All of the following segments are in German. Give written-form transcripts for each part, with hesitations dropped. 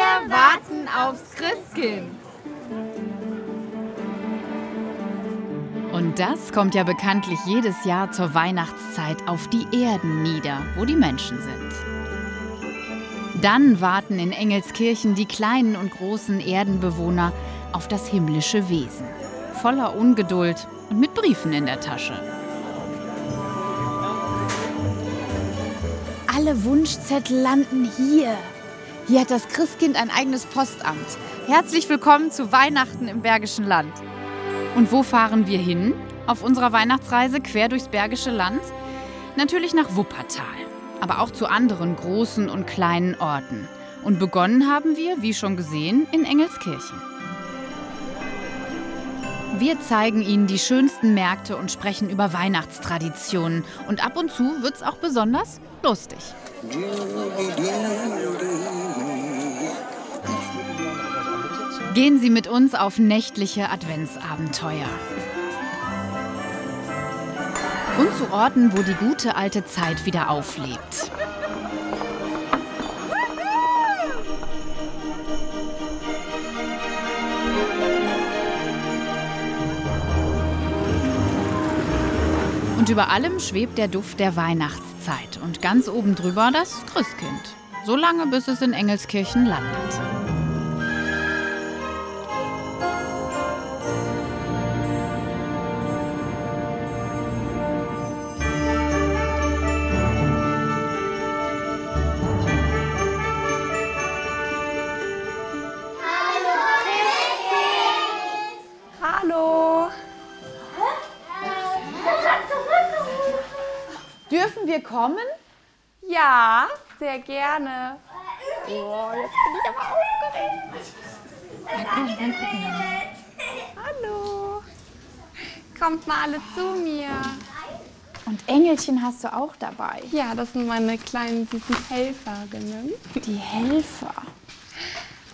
Wir warten aufs Christkind. Und das kommt ja bekanntlich jedes Jahr zur Weihnachtszeit auf die Erden nieder, wo die Menschen sind. Dann warten in Engelskirchen die kleinen und großen Erdenbewohner auf das himmlische Wesen. Voller Ungeduld und mit Briefen in der Tasche. Alle Wunschzettel landen hier. Hier hat das Christkind ein eigenes Postamt. Herzlich willkommen zu Weihnachten im Bergischen Land. Und wo fahren wir hin auf unserer Weihnachtsreise quer durchs Bergische Land? Natürlich nach Wuppertal, aber auch zu anderen großen und kleinen Orten. Und begonnen haben wir, wie schon gesehen, in Engelskirchen. Wir zeigen Ihnen die schönsten Märkte und sprechen über Weihnachtstraditionen. Und ab und zu wird's auch besonders lustig. Gehen Sie mit uns auf nächtliche Adventsabenteuer. Und zu Orten, wo die gute alte Zeit wieder auflebt. Und über allem schwebt der Duft der Weihnachtszeit. Und ganz oben drüber das Christkind. So lange, bis es in Engelskirchen landet. Hallo. Dürfen wir kommen? Ja, sehr gerne. Oh, jetzt bin ich aber aufgeregt. Hallo. Kommt mal alle zu mir. Und Engelchen hast du auch dabei. Ja, das sind meine kleinen süßen Helferinnen. Die Helfer.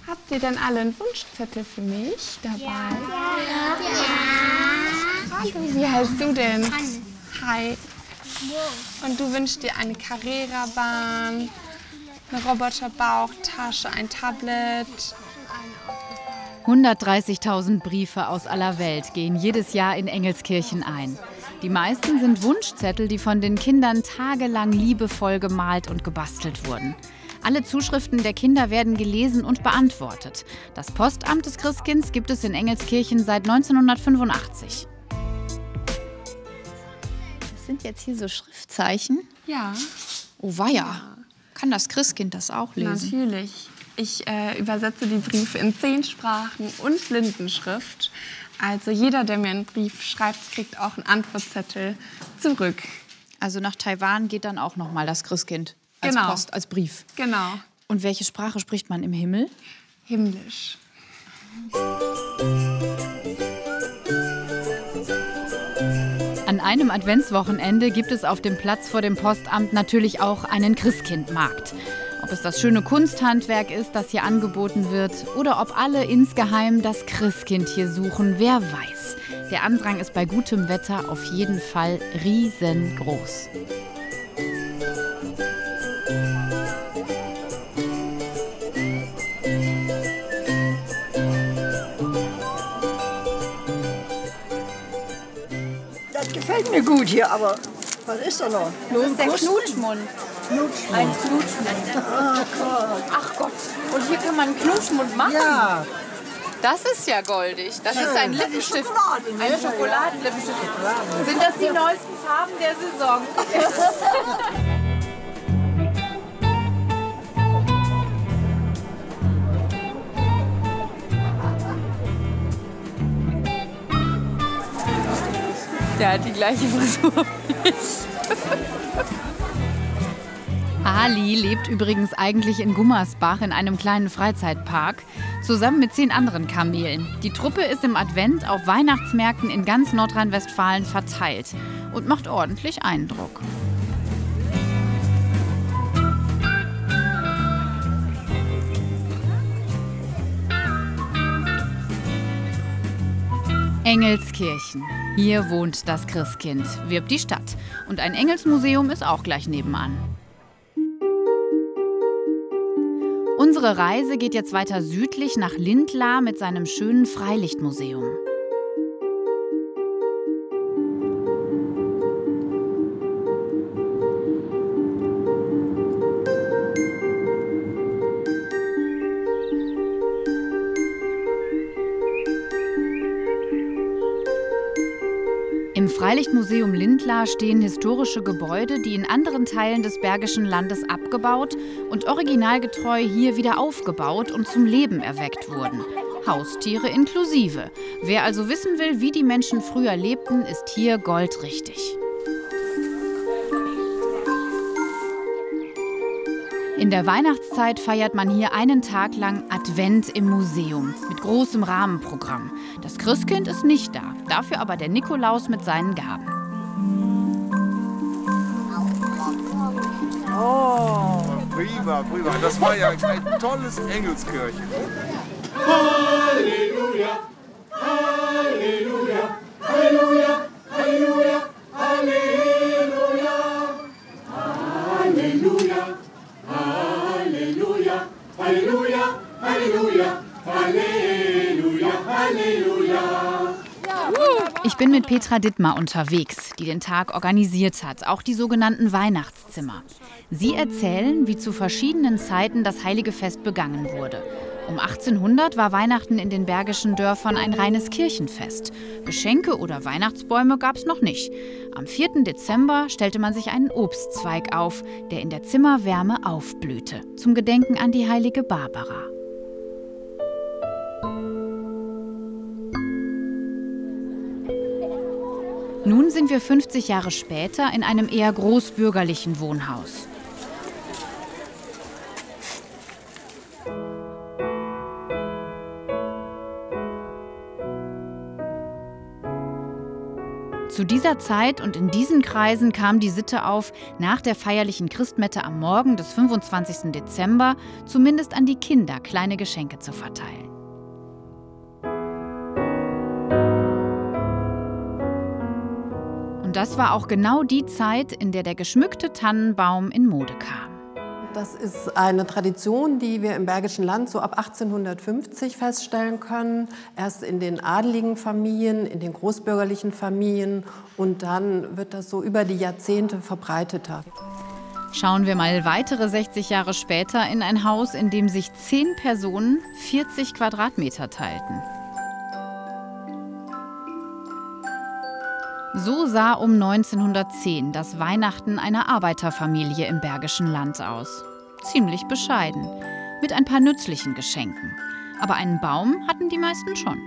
Habt ihr denn alle einen Wunschzettel für mich dabei? Ja. Hallo, wie heißt du denn? Hannes. Hi. Und du wünschst dir eine Carrera-Bahn, eine Roboterbauchtasche, ein Tablet. 130.000 Briefe aus aller Welt gehen jedes Jahr in Engelskirchen ein. Die meisten sind Wunschzettel, die von den Kindern tagelang liebevoll gemalt und gebastelt wurden. Alle Zuschriften der Kinder werden gelesen und beantwortet. Das Postamt des Christkinds gibt es in Engelskirchen seit 1985. Das sind jetzt hier so Schriftzeichen. Ja. Oh weia, kann das Christkind das auch lesen? Natürlich. Ich übersetze die Briefe in 10 Sprachen und Blindenschrift. Also jeder, der mir einen Brief schreibt, kriegt auch einen Antwortzettel zurück. Also nach Taiwan geht dann auch noch mal das Christkind als Genau. Post, als Brief. Genau. Und welche Sprache spricht man im Himmel? Himmlisch. An einem Adventswochenende gibt es auf dem Platz vor dem Postamt natürlich auch einen Christkindmarkt. Ob es das schöne Kunsthandwerk ist, das hier angeboten wird, oder ob alle insgeheim das Christkind hier suchen, wer weiß. Der Andrang ist bei gutem Wetter auf jeden Fall riesengroß. Das gefällt mir gut hier, aber was ist da noch? Das ist der Knutschmund. Ein Knutschmund. Ach Gott. Und hier kann man einen Knutschmund machen? Ja, Das ist ja goldig. Das ist ein Lippenstift. Schokolade, ne? Ein Schokoladenlippenstift. Sind das die neuesten Farben der Saison? Der hat die gleiche Frisur wie ich. Ali lebt übrigens eigentlich in Gummersbach in einem kleinen Freizeitpark, zusammen mit 10 anderen Kamelen. Die Truppe ist im Advent auf Weihnachtsmärkten in ganz Nordrhein-Westfalen verteilt und macht ordentlich Eindruck. Engelskirchen. Hier wohnt das Christkind, wirbt die Stadt. Und ein Engelsmuseum ist auch gleich nebenan. Unsere Unsere Reise geht jetzt weiter südlich nach Lindlar mit seinem schönen Freilichtmuseum. Im Freilichtmuseum Lindlar stehen historische Gebäude, die in anderen Teilen des Bergischen Landes abgebaut und originalgetreu hier wieder aufgebaut und zum Leben erweckt wurden. Haustiere inklusive. Wer also wissen will, wie die Menschen früher lebten, ist hier goldrichtig. In der Weihnachtszeit feiert man hier einen Tag lang Advent im Museum mit großem Rahmenprogramm. Das Christkind ist nicht da, dafür aber der Nikolaus mit seinen Gaben. Oh, prima, prima. Das war ja ein tolles Engelskirchen. Halleluja, Halleluja, Halleluja, Halleluja, Halleluja, Halleluja, Halleluja, Halleluja, Halleluja, Halleluja, Halleluja. Ich bin mit Petra Dittmar unterwegs, die den Tag organisiert hat, auch die sogenannten Weihnachtszimmer. Sie erzählen, wie zu verschiedenen Zeiten das heilige Fest begangen wurde. Um 1800 war Weihnachten in den bergischen Dörfern ein reines Kirchenfest. Geschenke oder Weihnachtsbäume gab es noch nicht. Am 4. Dezember stellte man sich einen Obstzweig auf, der in der Zimmerwärme aufblühte, zum Gedenken an die heilige Barbara. Nun sind wir 50 Jahre später in einem eher großbürgerlichen Wohnhaus. Zu dieser Zeit und in diesen Kreisen kam die Sitte auf, nach der feierlichen Christmette am Morgen des 25. Dezember zumindest an die Kinder kleine Geschenke zu verteilen. Und das war auch genau die Zeit, in der der geschmückte Tannenbaum in Mode kam. Das ist eine Tradition, die wir im Bergischen Land so ab 1850 feststellen können. Erst in den adeligen Familien, in den großbürgerlichen Familien und dann wird das so über die Jahrzehnte verbreiteter. Schauen wir mal weitere 60 Jahre später in ein Haus, in dem sich 10 Personen 40 Quadratmeter teilten. So sah um 1910 das Weihnachten einer Arbeiterfamilie im Bergischen Land aus. Ziemlich bescheiden, mit ein paar nützlichen Geschenken. Aber einen Baum hatten die meisten schon.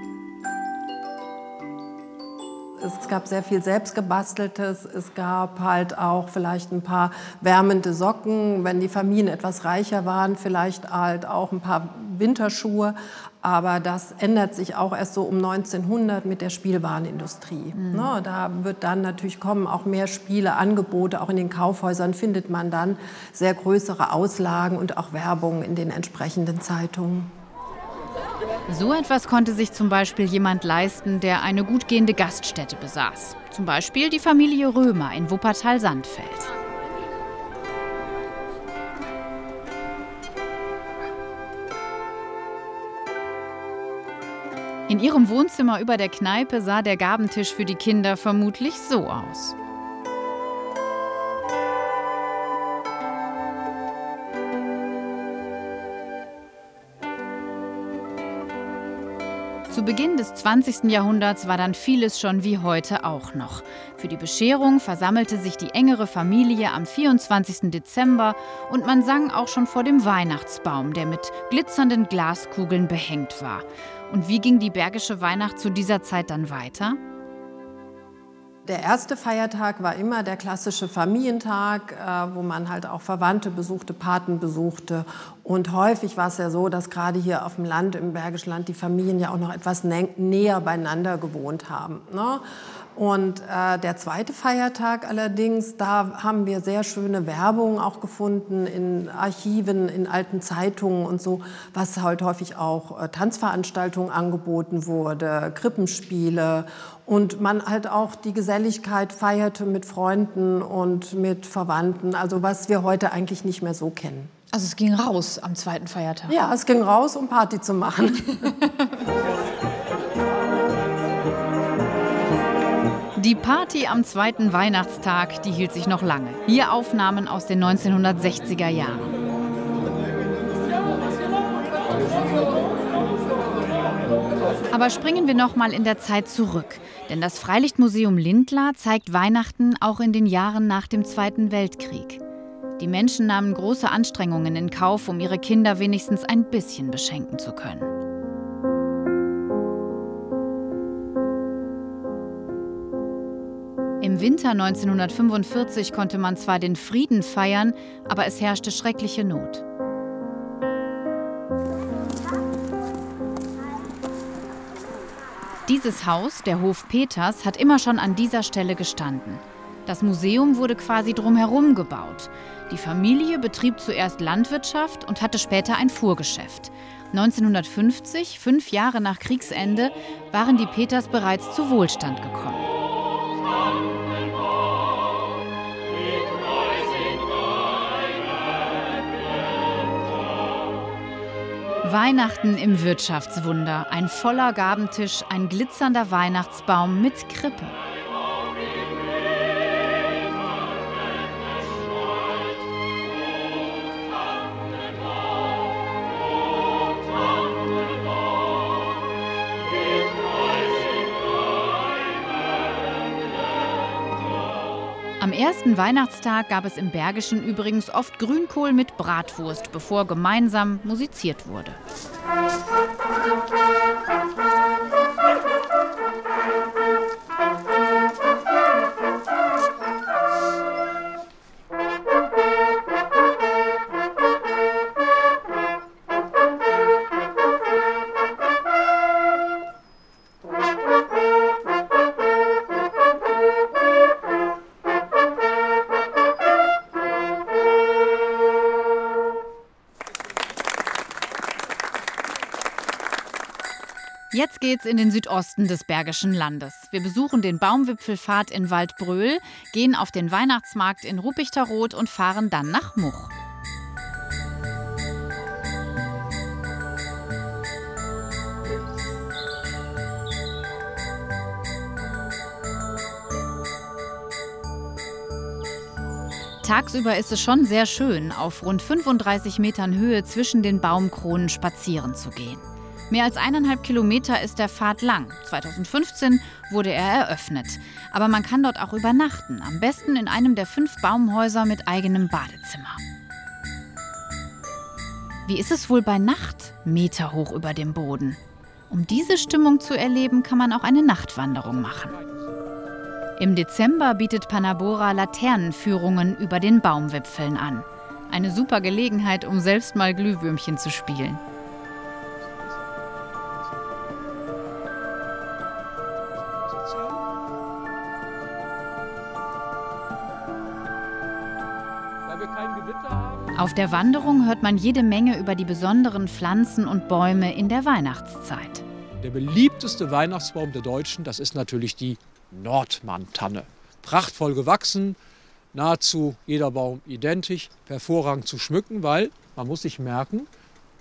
Es gab sehr viel Selbstgebasteltes, es gab halt auch vielleicht ein paar wärmende Socken, wenn die Familien etwas reicher waren, vielleicht halt auch ein paar Winterschuhe. Aber das ändert sich auch erst so um 1900 mit der Spielwarenindustrie. Ne, da wird dann natürlich kommen auch mehr Spiele, Angebote, auch in den Kaufhäusern findet man dann sehr größere Auslagen und auch Werbung in den entsprechenden Zeitungen. So etwas konnte sich zum Beispiel jemand leisten, der eine gut gehende Gaststätte besaß. Zum Beispiel die Familie Römer in Wuppertal-Sandfeld. In ihrem Wohnzimmer über der Kneipe sah der Gabentisch für die Kinder vermutlich so aus. Zu Beginn des 20. Jahrhunderts war dann vieles schon wie heute auch noch. Für die Bescherung versammelte sich die engere Familie am 24. Dezember und man sang auch schon vor dem Weihnachtsbaum, der mit glitzernden Glaskugeln behängt war. Und wie ging die bergische Weihnacht zu dieser Zeit dann weiter? Der erste Feiertag war immer der klassische Familientag, wo man halt auch Verwandte besuchte, Paten besuchte. Und häufig war es ja so, dass gerade hier auf dem Land, im Bergischen Land, die Familien ja auch noch etwas näher beieinander gewohnt haben, ne? Und der zweite Feiertag allerdings, da haben wir sehr schöne Werbung auch gefunden in Archiven, in alten Zeitungen und so, was halt häufig auch Tanzveranstaltungen angeboten wurde, Krippenspiele und man halt auch die Geselligkeit feierte mit Freunden und mit Verwandten, also was wir heute eigentlich nicht mehr so kennen. Also es ging raus am zweiten Feiertag? Ja, es ging raus, um Party zu machen. Die Party am zweiten Weihnachtstag, die hielt sich noch lange. Hier Aufnahmen aus den 1960er Jahren. Aber springen wir noch mal in der Zeit zurück. Denn das Freilichtmuseum Lindlar zeigt Weihnachten auch in den Jahren nach dem Zweiten Weltkrieg. Die Menschen nahmen große Anstrengungen in Kauf, um ihre Kinder wenigstens ein bisschen beschenken zu können. Im Winter 1945 konnte man zwar den Frieden feiern, aber es herrschte schreckliche Not. Dieses Haus, der Hof Peters, hat immer schon an dieser Stelle gestanden. Das Museum wurde quasi drumherum gebaut. Die Familie betrieb zuerst Landwirtschaft und hatte später ein Fuhrgeschäft. 1950, 5 Jahre nach Kriegsende, waren die Peters bereits zu Wohlstand gekommen. Weihnachten im Wirtschaftswunder. Ein voller Gabentisch, ein glitzernder Weihnachtsbaum mit Krippe. Am ersten Weihnachtstag gab es im Bergischen übrigens oft Grünkohl mit Bratwurst, bevor gemeinsam musiziert wurde. Jetzt geht's in den Südosten des Bergischen Landes. Wir besuchen den Baumwipfelpfad in Waldbröl, gehen auf den Weihnachtsmarkt in Ruppichteroth und fahren dann nach Much. Tagsüber ist es schon sehr schön, auf rund 35 Metern Höhe zwischen den Baumkronen spazieren zu gehen. Mehr als 1,5 Kilometer ist der Pfad lang. 2015 wurde er eröffnet. Aber man kann dort auch übernachten. Am besten in einem der 5 Baumhäuser mit eigenem Badezimmer. Wie ist es wohl bei Nacht, meterhoch über dem Boden? Um diese Stimmung zu erleben, kann man auch eine Nachtwanderung machen. Im Dezember bietet Panabora Laternenführungen über den Baumwipfeln an. Eine super Gelegenheit, um selbst mal Glühwürmchen zu spielen. Auf der Wanderung hört man jede Menge über die besonderen Pflanzen und Bäume in der Weihnachtszeit. Der beliebteste Weihnachtsbaum der Deutschen, das ist natürlich die Nordmann-Tanne. Prachtvoll gewachsen, nahezu jeder Baum identisch, hervorragend zu schmücken, weil, man muss sich merken,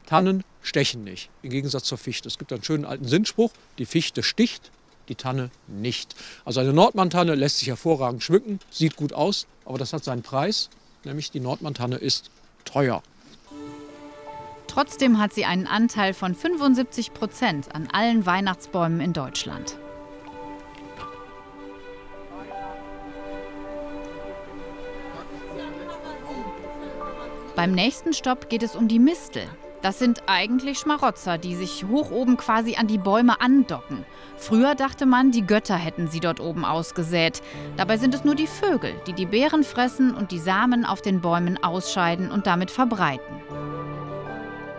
Tannen stechen nicht, im Gegensatz zur Fichte. Es gibt einen schönen alten Sinnspruch, die Fichte sticht, die Tanne nicht. Also eine Nordmann-Tanne lässt sich hervorragend schmücken, sieht gut aus, aber das hat seinen Preis, nämlich die Nordmann-Tanne ist teuer. Trotzdem hat sie einen Anteil von 75% an allen Weihnachtsbäumen in Deutschland. Beim nächsten Stopp geht es um die Mistel. Das sind eigentlich Schmarotzer, die sich hoch oben quasi an die Bäume andocken. Früher dachte man, die Götter hätten sie dort oben ausgesät. Dabei sind es nur die Vögel, die die Beeren fressen und die Samen auf den Bäumen ausscheiden und damit verbreiten.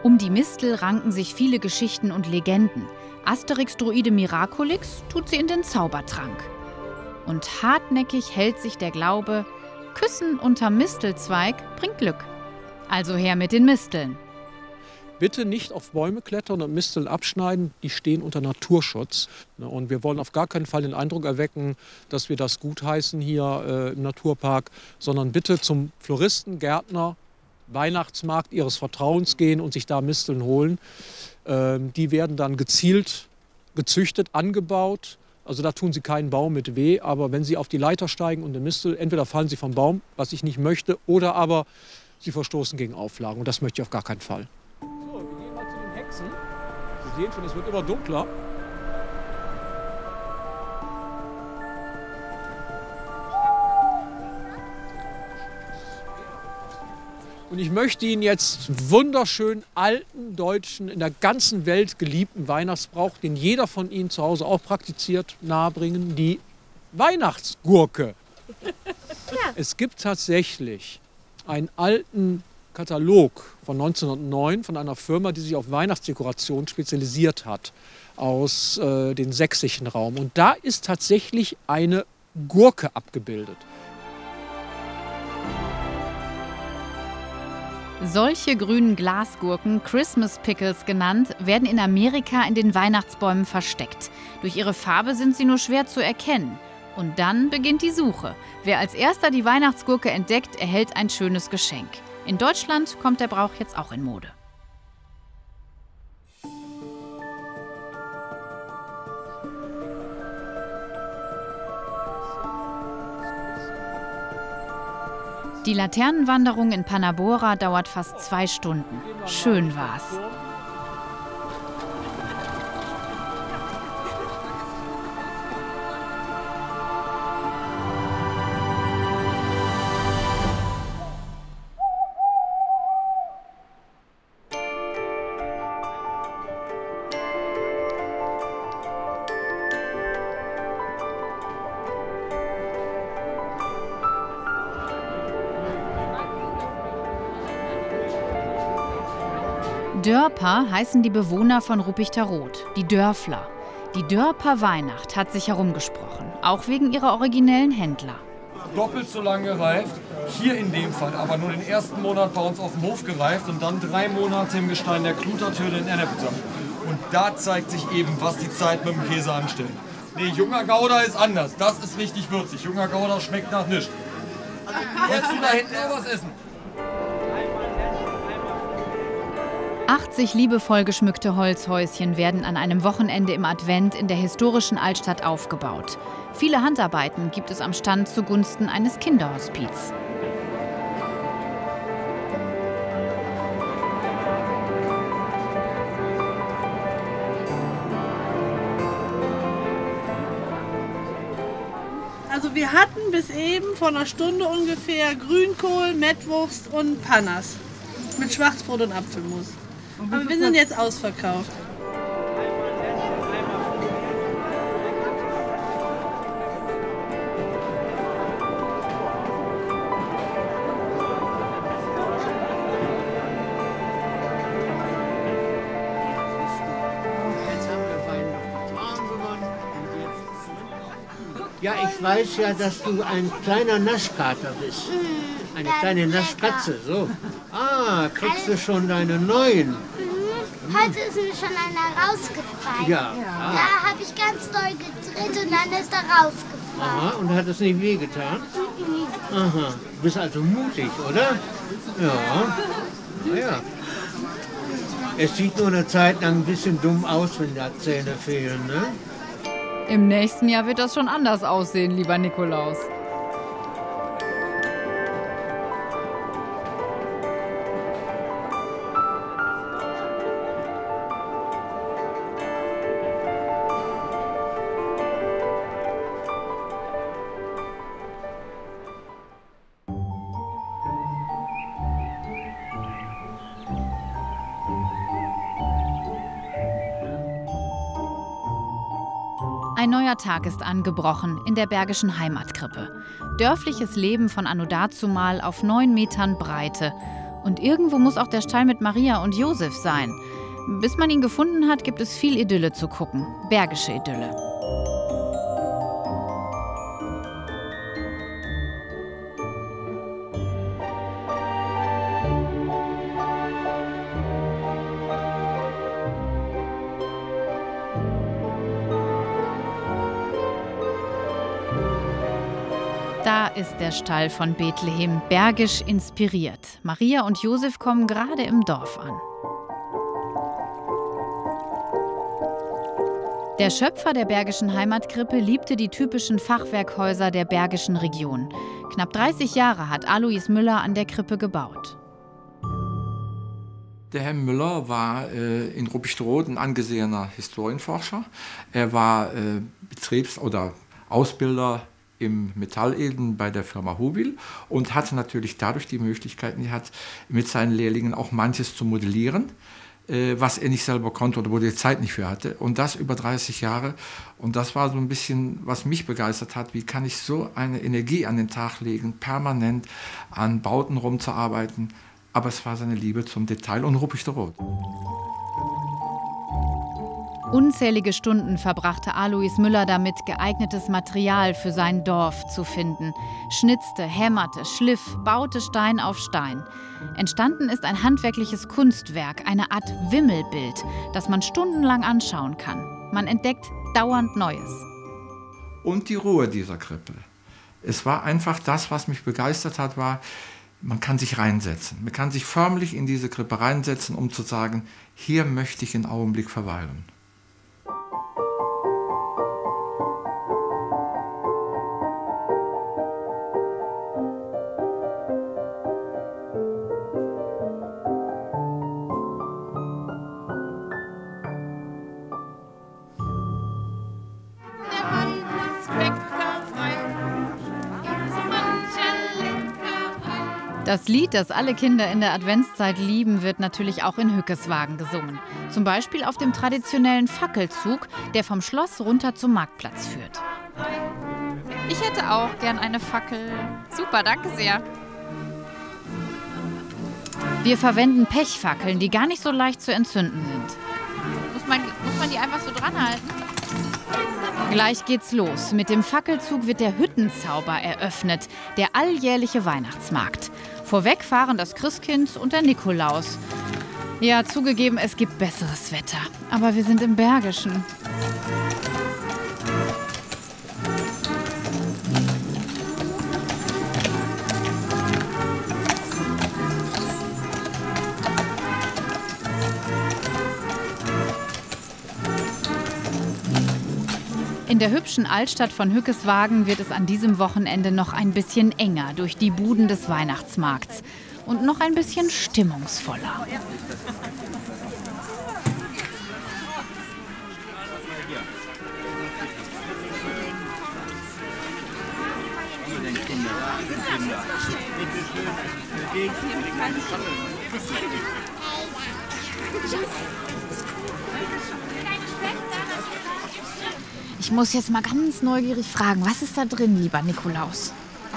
Um die Mistel ranken sich viele Geschichten und Legenden. Asterix-Druide Miraculix tut sie in den Zaubertrank. Und hartnäckig hält sich der Glaube, Küssen unterm Mistelzweig bringt Glück. Also her mit den Misteln. Bitte nicht auf Bäume klettern und Misteln abschneiden, die stehen unter Naturschutz. Und wir wollen auf gar keinen Fall den Eindruck erwecken, dass wir das gutheißen hier im Naturpark, sondern bitte zum Floristen, Gärtner, Weihnachtsmarkt ihres Vertrauens gehen und sich da Misteln holen. Die werden dann gezielt gezüchtet, angebaut. Also da tun sie keinen Baum mit weh. Aber wenn sie auf die Leiter steigen und eine Mistel, entweder fallen sie vom Baum, was ich nicht möchte, oder aber sie verstoßen gegen Auflagen. Und das möchte ich auf gar keinen Fall. So, wir gehen mal zu den Hexen. Sie sehen schon, es wird immer dunkler. Und ich möchte Ihnen jetzt wunderschön alten, deutschen, in der ganzen Welt geliebten Weihnachtsbrauch, den jeder von Ihnen zu Hause auch praktiziert, nahebringen, die Weihnachtsgurke. Ja. Es gibt tatsächlich einen alten Katalog von 1909 von einer Firma, die sich auf Weihnachtsdekoration spezialisiert hat, aus dem sächsischen Raum. Und da ist tatsächlich eine Gurke abgebildet. Solche grünen Glasgurken, Christmas Pickles genannt, werden in Amerika in den Weihnachtsbäumen versteckt. Durch ihre Farbe sind sie nur schwer zu erkennen. Und dann beginnt die Suche. Wer als erster die Weihnachtsgurke entdeckt, erhält ein schönes Geschenk. In Deutschland kommt der Brauch jetzt auch in Mode. Die Laternenwanderung in Panabora dauert fast 2 Stunden. Schön war's. Dörper heißen die Bewohner von Ruppichteroth, die Dörfler. Die Dörper Weihnacht hat sich herumgesprochen, auch wegen ihrer originellen Händler. Doppelt so lang gereift, hier in dem Fall aber nur den ersten Monat bei uns auf dem Hof gereift und dann 3 Monate im Gestein der Klutertürde in Ennepsam. Und da zeigt sich eben, was die Zeit mit dem Käse anstellt. Nee, junger Gouda ist anders, das ist richtig würzig. Junger Gouda schmeckt nach nichts. Wolltest du da hinten noch was essen? 80 liebevoll geschmückte Holzhäuschen werden an einem Wochenende im Advent in der historischen Altstadt aufgebaut. Viele Handarbeiten gibt es am Stand zugunsten eines Kinderhospiz. Also wir hatten bis eben vor einer Stunde ungefähr Grünkohl, Mettwurst und Pannas mit Schwarzbrot und Apfelmus. Aber wir sind jetzt ausverkauft. Ja, ich weiß ja, dass du ein kleiner Naschkater bist. Eine kleine Naschkatze, so. Ah, kriegst du schon deine neuen? Heute ist mir schon einer rausgefallen. Ja. Da habe ich ganz doll gedreht und dann ist er rausgefallen. Aha, und hat es nicht wehgetan? Aha, du bist also mutig, oder? Ja. Naja. Es sieht nur eine Zeit lang ein bisschen dumm aus, wenn da Zähne fehlen, ne? Im nächsten Jahr wird das schon anders aussehen, lieber Nikolaus. Ein neuer Tag ist angebrochen in der Bergischen Heimatkrippe. Dörfliches Leben von anno dazumal auf 9 Metern Breite. Und irgendwo muss auch der Stall mit Maria und Josef sein. Bis man ihn gefunden hat, gibt es viel Idylle zu gucken. Bergische Idylle. Da ist der Stall von Bethlehem, bergisch inspiriert. Maria und Josef kommen gerade im Dorf an. Der Schöpfer der Bergischen Heimatkrippe liebte die typischen Fachwerkhäuser der bergischen Region. Knapp 30 Jahre hat Alois Müller an der Krippe gebaut. Der Herr Müller war in Ruppichteroth ein angesehener Historienforscher. Er war Betriebs- oder Ausbilder im Metalleden bei der Firma Hubil und hatte natürlich dadurch die Möglichkeiten, mit seinen Lehrlingen auch manches zu modellieren, was er nicht selber konnte oder wo er die Zeit nicht für hatte. Und das über 30 Jahre. Und das war so ein bisschen, was mich begeistert hat. Wie kann ich so eine Energie an den Tag legen, permanent an Bauten rumzuarbeiten. Aber es war seine Liebe zum Detail und Ruppichteroth. Unzählige Stunden verbrachte Alois Müller damit, geeignetes Material für sein Dorf zu finden. Schnitzte, hämmerte, schliff, baute Stein auf Stein. Entstanden ist ein handwerkliches Kunstwerk, eine Art Wimmelbild, das man stundenlang anschauen kann. Man entdeckt dauernd Neues. Und die Ruhe dieser Krippe. Es war einfach das, was mich begeistert hat, war, man kann sich reinsetzen. Man kann sich förmlich in diese Krippe reinsetzen, um zu sagen, hier möchte ich einen Augenblick verweilen. Das Lied, das alle Kinder in der Adventszeit lieben, wird natürlich auch in Hückeswagen gesungen. Zum Beispiel auf dem traditionellen Fackelzug, der vom Schloss runter zum Marktplatz führt. Ich hätte auch gern eine Fackel. Super, danke sehr. Wir verwenden Pechfackeln, die gar nicht so leicht zu entzünden sind. Muss man die einfach so dran halten? Gleich geht's los. Mit dem Fackelzug wird der Hüttenzauber eröffnet, der alljährliche Weihnachtsmarkt. Vorweg fahren das Christkind und der Nikolaus. Ja, zugegeben, es gibt besseres Wetter. Aber wir sind im Bergischen. In der hübschen Altstadt von Hückeswagen wird es an diesem Wochenende noch ein bisschen enger durch die Buden des Weihnachtsmarkts und noch ein bisschen stimmungsvoller. Ich muss jetzt mal ganz neugierig fragen, was ist da drin, lieber Nikolaus?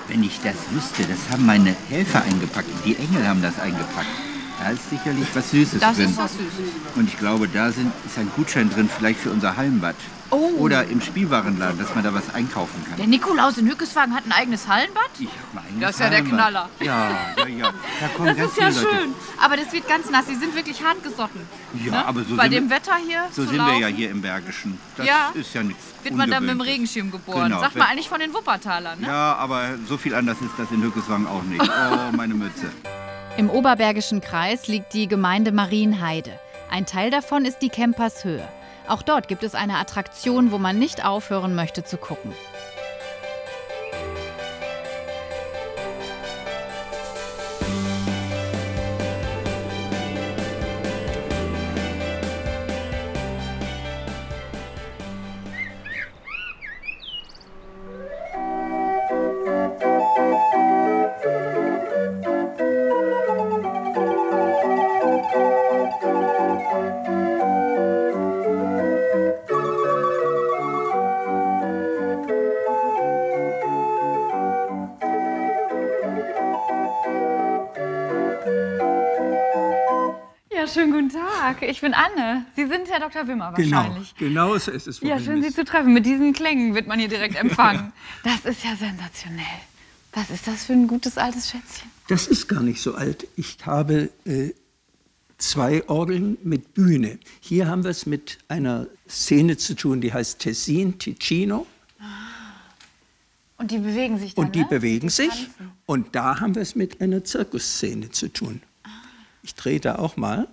Wenn ich das wüsste, das haben meine Helfer eingepackt. Die Engel haben das eingepackt. Da ist sicherlich was Süßes das drin. Das ist was Süßes. Und ich glaube, da ist ein Gutschein drin, vielleicht für unser Hallenbad. Oh. Oder im Spielwarenladen, dass man da was einkaufen kann. Der Nikolaus in Hückeswagen hat ein eigenes Hallenbad? Ich habe ein eigenes Das ist ja der Hallenbad. Knaller. Ja. Da kommen Das ganz ist ja viele Leute. schön. Aber das wird ganz nass. Sie sind wirklich hartgesotten. Ja, ne? aber so bei sind dem wir, Wetter hier so zu sind laufen, wir ja hier im Bergischen. Das ja. ist ja nichts Wird man dann mit dem Ungewöhnliches. Regenschirm geboren. Genau. Sagt man eigentlich von den Wuppertalern, ne? Ja, aber so viel anders ist das in Hückeswagen auch nicht. Oh, meine Mütze. Im Oberbergischen Kreis liegt die Gemeinde Marienheide. Ein Teil davon ist die Kempershöhe. Auch dort gibt es eine Attraktion, wo man nicht aufhören möchte zu gucken. Schönen guten Tag, ich bin Anne. Sie sind Herr Dr. Wimmer wahrscheinlich. Genau so ist es. Ja, schön, Sie zu treffen. Mit diesen Klängen wird man hier direkt empfangen. Das ist ja sensationell. Was ist das für ein gutes altes Schätzchen? Das ist gar nicht so alt. Ich habe 2 Orgeln mit Bühne. Hier haben wir es mit einer Szene zu tun, die heißt Tessin, Ticino. Und die bewegen sich dann, Und die ne? bewegen sich. tanzen. Und da haben wir es mit einer Zirkusszene zu tun. Ich drehe da auch mal.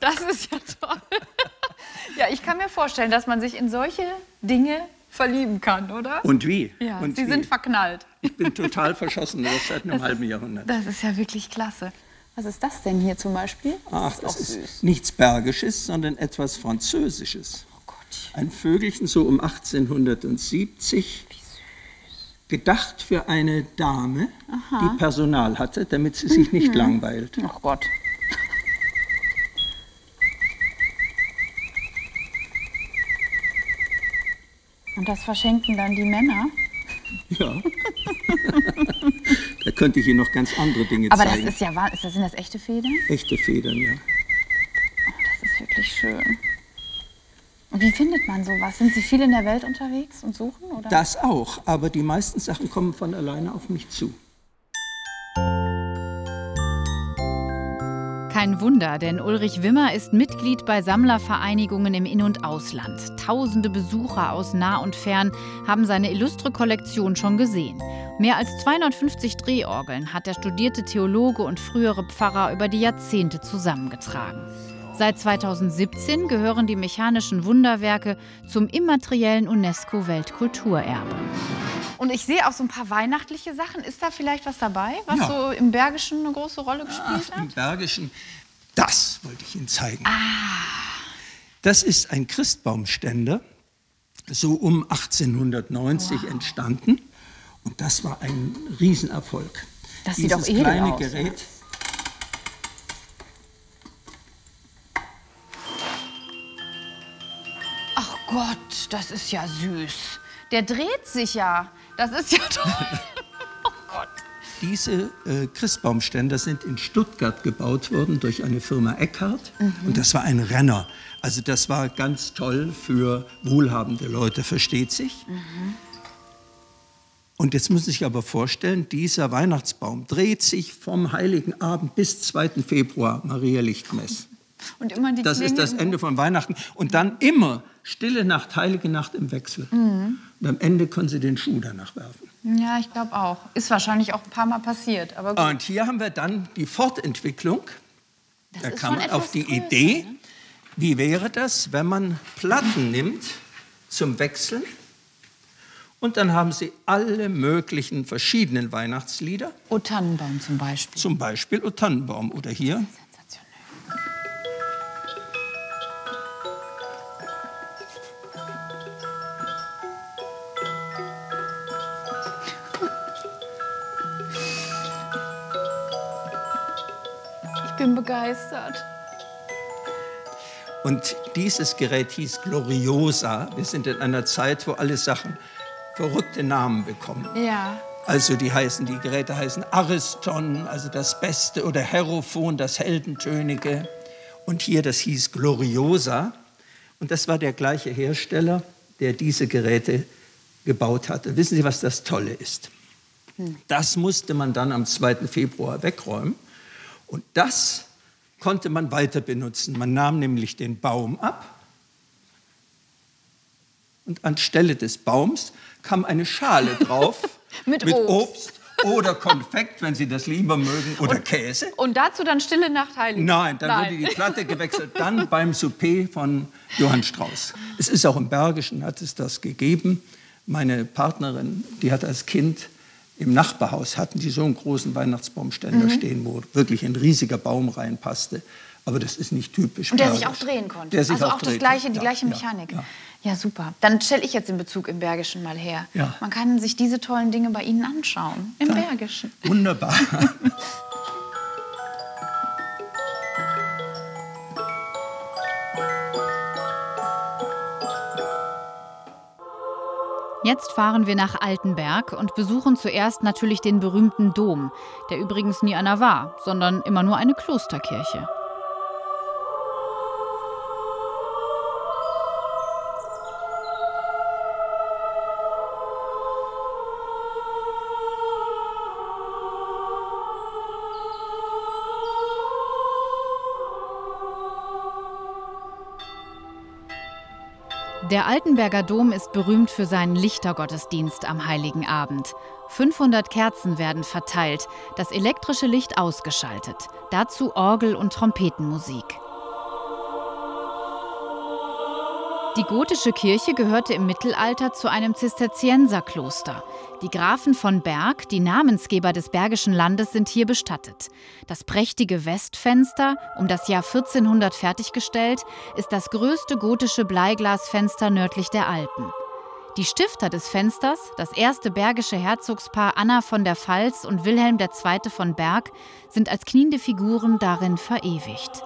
Das ist ja toll. Ja, ich kann mir vorstellen, dass man sich in solche Dinge verlieben kann, oder? Und wie? Ja, Und Sie wie? sind verknallt. Ich bin total verschossen, das seit einem halben Jahrhundert. Das ist ja wirklich klasse. Was ist das denn hier zum Beispiel? Ach, das ist nichts Bergisches, sondern etwas Französisches. Oh Gott. Ein Vögelchen so um 1870. Wie süß. Gedacht für eine Dame, die Personal hatte, damit sie sich nicht langweilt. Ach Gott. Und das verschenken dann die Männer? Ja. Da könnte ich Ihnen noch ganz andere Dinge Aber zeigen. das ist ja wahr. Sind das echte Federn? Echte Federn, ja. Das ist wirklich schön. Und wie findet man sowas? Sind Sie viel in der Welt unterwegs und suchen? Oder? Das auch, aber die meisten Sachen kommen von alleine auf mich zu. Kein Wunder, denn Ulrich Wimmer ist Mitglied bei Sammlervereinigungen im In- und Ausland. Tausende Besucher aus nah und fern haben seine illustre Kollektion schon gesehen. Mehr als 250 Drehorgeln hat der studierte Theologe und frühere Pfarrer über die Jahrzehnte zusammengetragen. Seit 2017 gehören die mechanischen Wunderwerke zum immateriellen UNESCO-Weltkulturerbe. Und ich sehe auch so ein paar weihnachtliche Sachen. Ist da vielleicht was dabei, was Ja. so im Bergischen eine große Rolle gespielt hat? Im Bergischen, das wollte ich Ihnen zeigen. Das ist ein Christbaumständer, so um 1890 entstanden. Und das war ein Riesenerfolg. Das sieht doch edel kleine aus, Gerät. Ach Gott, das ist ja süß. Der dreht sich ja. Das ist ja toll. Oh Gott. Diese Christbaumständer sind in Stuttgart gebaut worden durch eine Firma Eckhardt. Und das war ein Renner. Also das war ganz toll für wohlhabende Leute, versteht sich. Und jetzt muss ich aber vorstellen, dieser Weihnachtsbaum dreht sich vom Heiligen Abend bis 2. Februar, Maria Lichtmess. Und immer die Das ist Klinge das Ende von Weihnachten. Und dann immer Stille Nacht, Heilige Nacht im Wechsel. Und am Ende können Sie den Schuh danach werfen. Ja, ich glaube auch. Ist wahrscheinlich auch ein paar Mal passiert. Aber gut. Und hier haben wir dann die Fortentwicklung. Da ist kam schon man auf etwas die größer, Idee, wie wäre das, wenn man Platten nimmt zum Wechseln. Und dann haben Sie alle möglichen verschiedenen Weihnachtslieder. O Tannenbaum zum Beispiel. Zum Beispiel O Tannenbaum oder hier. Ich bin begeistert. Und dieses Gerät hieß Gloriosa. Wir sind in einer Zeit, wo alle Sachen verrückte Namen bekommen. Ja. Also die Geräte heißen Ariston, also das Beste, oder Herophon, das Heldentönige. Und hier, das hieß Gloriosa. Und das war der gleiche Hersteller, der diese Geräte gebaut hatte. Wissen Sie, was das Tolle ist? Das musste man dann am 2. Februar wegräumen. Und das konnte man weiter benutzen. Man nahm nämlich den Baum ab. Und anstelle des Baums kam eine Schale drauf Mit Obst oder Konfekt, wenn Sie das lieber mögen, oder Käse. Und dazu dann Stille Nacht, Heilige Nein, dann wurde die Platte gewechselt, dann beim Souper von Johann Strauss. Es ist auch im Bergischen, hat es das gegeben. Meine Partnerin, die hat als Kind im Nachbarhaus, hatten die so einen großen Weihnachtsbaumständer stehen, wo wirklich ein riesiger Baum reinpasste. Aber das ist nicht typisch Und der bergisch. sich auch drehen konnte. Der sich also auch drehen die konnte. gleiche Mechanik. Ja, super. Dann stelle ich jetzt den Bezug im Bergischen mal her. Ja. Man kann sich diese tollen Dinge bei Ihnen anschauen. Im Bergischen. Wunderbar. Jetzt fahren wir nach Altenberg und besuchen zuerst natürlich den berühmten Dom, der übrigens nie einer war, sondern immer nur eine Klosterkirche. Der Altenberger Dom ist berühmt für seinen Lichtergottesdienst am Heiligen Abend. 500 Kerzen werden verteilt, das elektrische Licht ausgeschaltet. Dazu Orgel- und Trompetenmusik. Die gotische Kirche gehörte im Mittelalter zu einem Zisterzienserkloster. Die Grafen von Berg, die Namensgeber des Bergischen Landes, sind hier bestattet. Das prächtige Westfenster, um das Jahr 1400 fertiggestellt, ist das größte gotische Bleiglasfenster nördlich der Alpen. Die Stifter des Fensters, das erste bergische Herzogspaar Anna von der Pfalz und Wilhelm II. Von Berg, sind als kniende Figuren darin verewigt.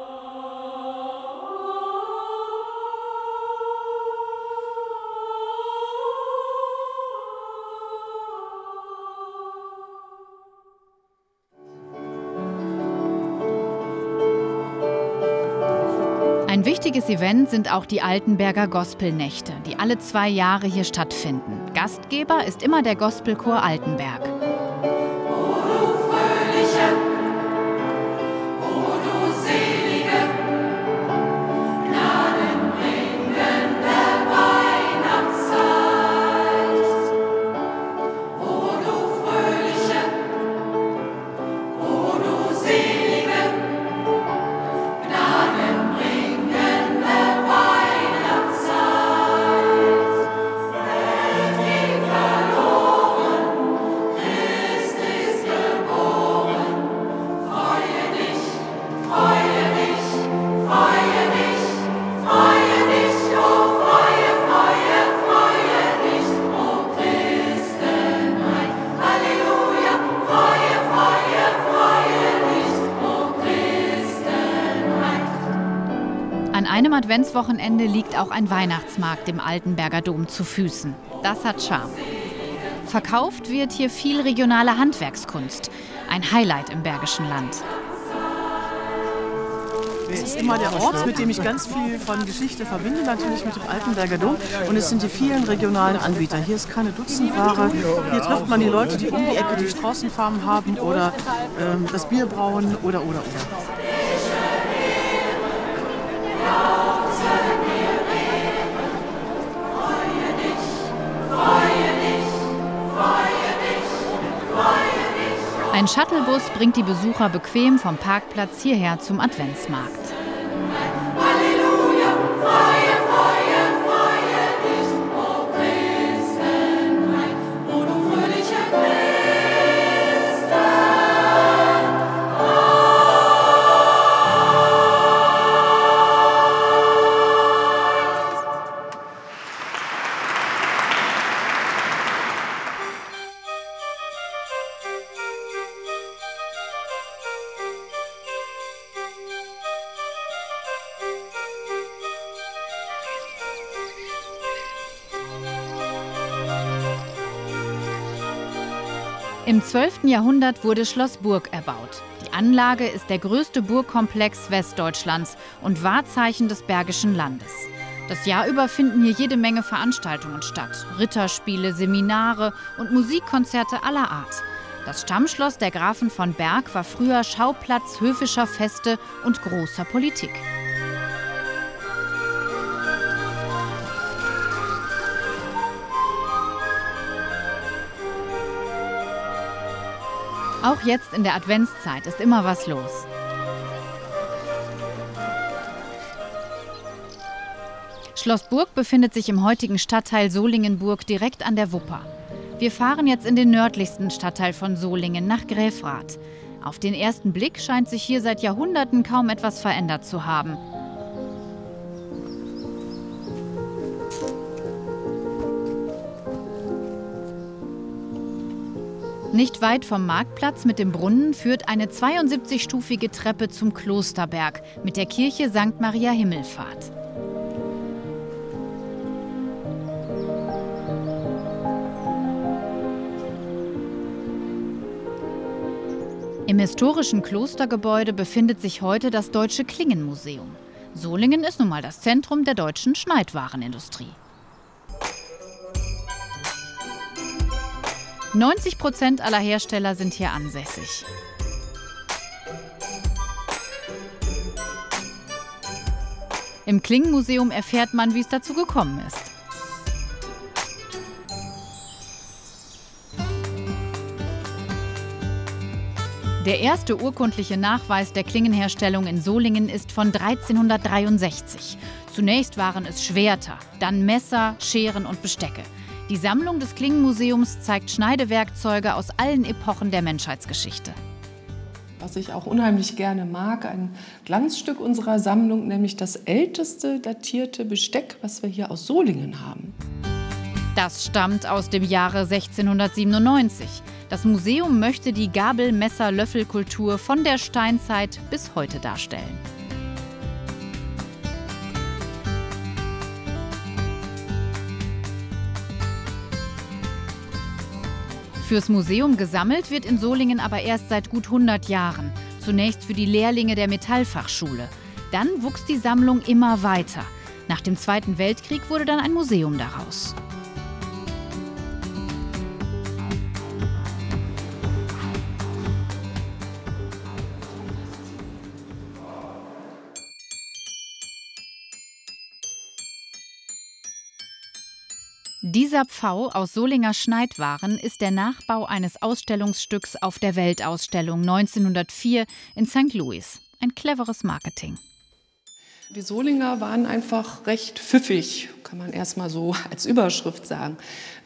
Ein wichtiges Event sind auch die Altenberger Gospelnächte, die alle 2 Jahre hier stattfinden. Gastgeber ist immer der Gospelchor Altenberg. An einem Adventswochenende liegt auch ein Weihnachtsmarkt im Altenberger Dom zu Füßen. Das hat Charme. Verkauft wird hier viel regionale Handwerkskunst. Ein Highlight im Bergischen Land. Es ist immer der Ort, mit dem ich ganz viel von Geschichte verbinde, natürlich mit dem Altenberger Dom. Und es sind die vielen regionalen Anbieter. Hier ist keine Dutzendware. Hier trifft man die Leute, die um die Ecke die Straußenfarmen haben oder das Bier brauen oder. Ein Shuttlebus bringt die Besucher bequem vom Parkplatz hierher zum Adventsmarkt. Im 12. Jahrhundert wurde Schloss Burg erbaut. Die Anlage ist der größte Burgkomplex Westdeutschlands und Wahrzeichen des Bergischen Landes. Das Jahr über finden hier jede Menge Veranstaltungen statt. Ritterspiele, Seminare und Musikkonzerte aller Art. Das Stammschloss der Grafen von Berg war früher Schauplatz höfischer Feste und großer Politik. Auch jetzt in der Adventszeit ist immer was los. Schloss Burg befindet sich im heutigen Stadtteil Solingenburg direkt an der Wupper. Wir fahren jetzt in den nördlichsten Stadtteil von Solingen, nach Gräfrath. Auf den ersten Blick scheint sich hier seit Jahrhunderten kaum etwas verändert zu haben. Nicht weit vom Marktplatz mit dem Brunnen führt eine 72-stufige Treppe zum Klosterberg mit der Kirche St. Maria Himmelfahrt. Im historischen Klostergebäude befindet sich heute das Deutsche Klingenmuseum. Solingen ist nun mal das Zentrum der deutschen Schneidwarenindustrie. 90% aller Hersteller sind hier ansässig. Im Klingenmuseum erfährt man, wie es dazu gekommen ist. Der erste urkundliche Nachweis der Klingenherstellung in Solingen ist von 1363. Zunächst waren es Schwerter, dann Messer, Scheren und Bestecke. Die Sammlung des Klingenmuseums zeigt Schneidewerkzeuge aus allen Epochen der Menschheitsgeschichte. Was ich auch unheimlich gerne mag, ein Glanzstück unserer Sammlung, nämlich das älteste datierte Besteck, was wir hier aus Solingen haben. Das stammt aus dem Jahre 1697. Das Museum möchte die Gabel-, Messer-, Löffelkultur von der Steinzeit bis heute darstellen. Fürs Museum gesammelt wird in Solingen aber erst seit gut 100 Jahren. Zunächst für die Lehrlinge der Metallfachschule. Dann wuchs die Sammlung immer weiter. Nach dem Zweiten Weltkrieg wurde dann ein Museum daraus. Dieser Pfau aus Solinger Schneidwaren ist der Nachbau eines Ausstellungsstücks auf der Weltausstellung 1904 in St. Louis. Ein cleveres Marketing. Die Solinger waren einfach recht pfiffig, kann man erstmal so als Überschrift sagen.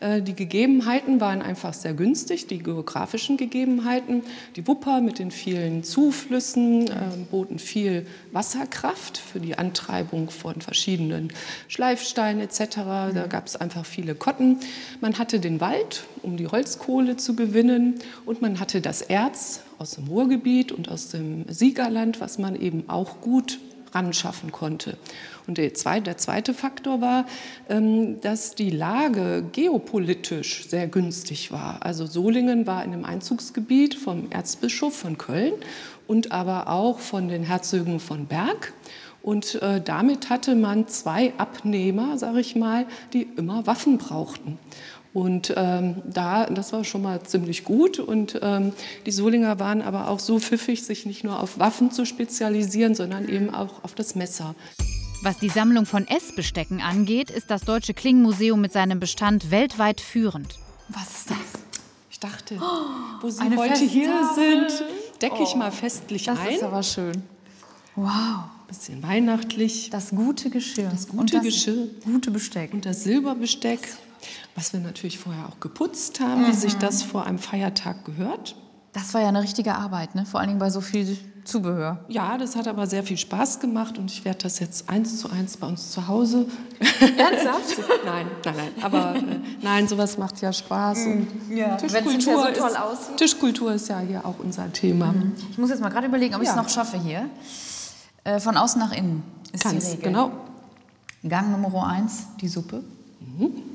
Die Gegebenheiten waren einfach sehr günstig, die geografischen Gegebenheiten. Die Wupper mit den vielen Zuflüssen boten viel Wasserkraft für die Antreibung von verschiedenen Schleifsteinen etc. Da gab es einfach viele Kotten. Man hatte den Wald, um die Holzkohle zu gewinnen, und man hatte das Erz aus dem Ruhrgebiet und aus dem Siegerland, was man eben auch gut ranschaffen konnte. Und der zweite Faktor war, dass die Lage geopolitisch sehr günstig war. Also Solingen war in einem Einzugsgebiet vom Erzbischof von Köln und aber auch von den Herzögen von Berg. Und damit hatte man zwei Abnehmer, sage ich mal, die immer Waffen brauchten. Und das war schon mal ziemlich gut. Und die Solinger waren aber auch so pfiffig, sich nicht nur auf Waffen zu spezialisieren, sondern eben auch auf das Messer. Was die Sammlung von Essbestecken angeht, ist das Deutsche Klingenmuseum mit seinem Bestand weltweit führend. Was ist das? Ich dachte, wo Sie heute hier sind, decke ich mal festlich ein. Das ist aber schön. Wow. Bisschen weihnachtlich. Das gute Geschirr. Das gute Geschirr. Gute Besteck. Und das Silberbesteck, was wir natürlich vorher auch geputzt haben, wie sich das vor einem Feiertag gehört. Das war ja eine richtige Arbeit, ne? Vor allen Dingen bei so viel Zubehör. Ja, das hat aber sehr viel Spaß gemacht und ich werde das jetzt 1:1 bei uns zu Hause. Ernsthaft? Nein, aber nein, sowas macht ja Spaß. Und ja, Tischkultur, so toll aussieht. Tischkultur ist ja hier auch unser Thema. Ich muss jetzt mal gerade überlegen, ob ich es noch schaffe hier. Von außen nach innen ist die Regel. Genau. Gang Nummer 1, die Suppe.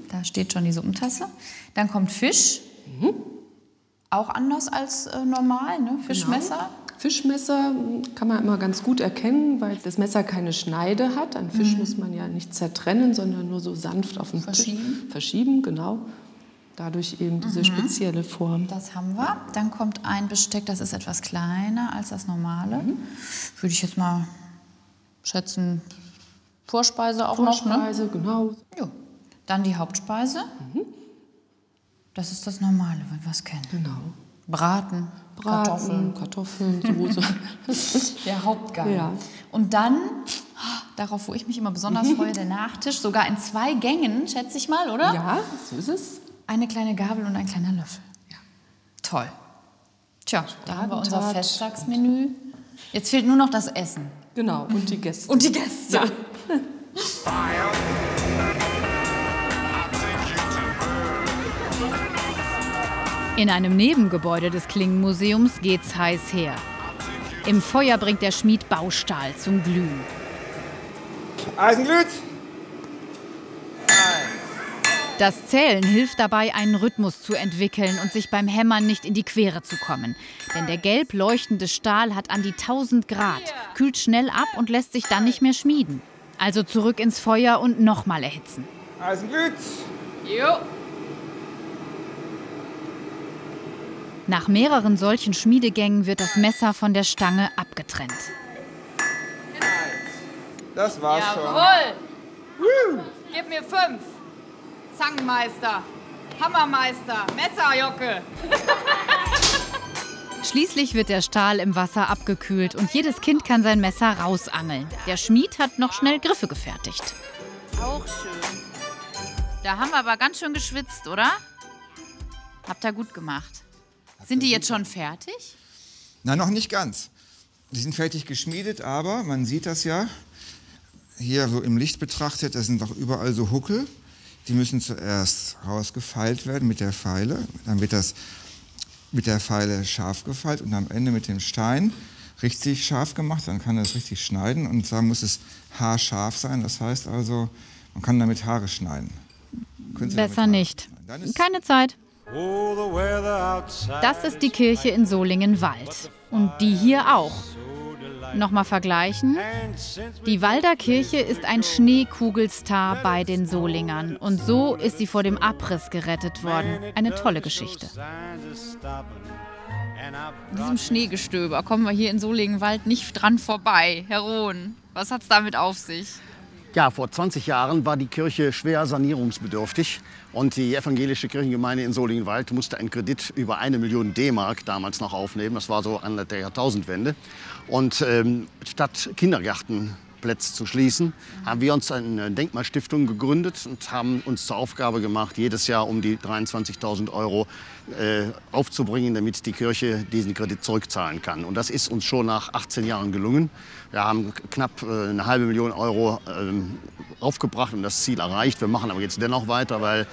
Da steht schon die Suppentasse. Dann kommt Fisch. Auch anders als normal, ne? Fischmesser. Genau. Fischmesser kann man immer ganz gut erkennen, weil das Messer keine Schneide hat. Ein Fisch muss man ja nicht zertrennen, sondern nur so sanft auf den Tisch verschieben. Genau. Dadurch eben diese spezielle Form. Das haben wir. Dann kommt ein Besteck, das ist etwas kleiner als das normale. Würde ich jetzt mal schätzen, Vorspeise auch noch, ne? Vorspeise, genau. Jo. Dann die Hauptspeise. Das ist das Normale, wenn wir es kennen. Genau. Braten, Kartoffeln, Soße. Der Hauptgang. Ja. Und dann, darauf, wo ich mich immer besonders freue, der Nachtisch, sogar in 2 Gängen, schätze ich mal, oder? Ja, so ist es. Eine kleine Gabel und ein kleiner Löffel. Ja. Toll. Tja, da haben wir unser Festtagsmenü. Jetzt fehlt nur noch das Essen. Genau, und die Gäste. Und die Gäste. Ja. In einem Nebengebäude des Klingenmuseums geht's heiß her. Im Feuer bringt der Schmied Baustahl zum Glühen. Eisenglüht! Das Zählen hilft dabei, einen Rhythmus zu entwickeln und sich beim Hämmern nicht in die Quere zu kommen. Denn der gelb leuchtende Stahl hat an die 1000 Grad, kühlt schnell ab und lässt sich dann nicht mehr schmieden. Also zurück ins Feuer und nochmal erhitzen. Eisenglüht! Jo! Nach mehreren solchen Schmiedegängen wird das Messer von der Stange abgetrennt. Das war's schon. Jawohl! Gib mir 5. Zangenmeister, Hammermeister, Messerjocke. Schließlich wird der Stahl im Wasser abgekühlt und jedes Kind kann sein Messer rausangeln. Der Schmied hat noch schnell Griffe gefertigt. Auch schön. Da haben wir aber ganz schön geschwitzt, oder? Habt ihr gut gemacht. Sind die jetzt schon fertig? Na, noch nicht ganz. Die sind fertig geschmiedet, aber man sieht das ja, hier so im Licht betrachtet, da sind doch überall so Huckel. Die müssen zuerst rausgefeilt werden mit der Feile. Dann wird das mit der Feile scharf gefeilt und am Ende mit dem Stein richtig scharf gemacht. Dann kann das richtig schneiden und zwar muss es haarscharf sein. Das heißt also, man kann damit Haare schneiden. Besser nicht. Keine Zeit. Das ist die Kirche in Solingen-Wald. Und die hier auch. Nochmal vergleichen. Die Walder Kirche ist ein Schneekugelstar bei den Solingern. Und so ist sie vor dem Abriss gerettet worden. Eine tolle Geschichte. In diesem Schneegestöber kommen wir hier in Solingen-Wald nicht dran vorbei. Herr Rohn, was hat's damit auf sich? Ja, vor 20 Jahren war die Kirche schwer sanierungsbedürftig und die evangelische Kirchengemeinde in Solingen-Wald musste einen Kredit über 1 Million D-Mark damals noch aufnehmen. Das war so an der Jahrtausendwende. Und statt Kindergartenplätze zu schließen, haben wir uns eine Denkmalstiftung gegründet und haben uns zur Aufgabe gemacht, jedes Jahr um die 23.000 € aufzubringen, damit die Kirche diesen Kredit zurückzahlen kann. Und das ist uns schon nach 18 Jahren gelungen. Wir haben knapp eine halbe Million € aufgebracht und das Ziel erreicht. Wir machen aber jetzt dennoch weiter, weil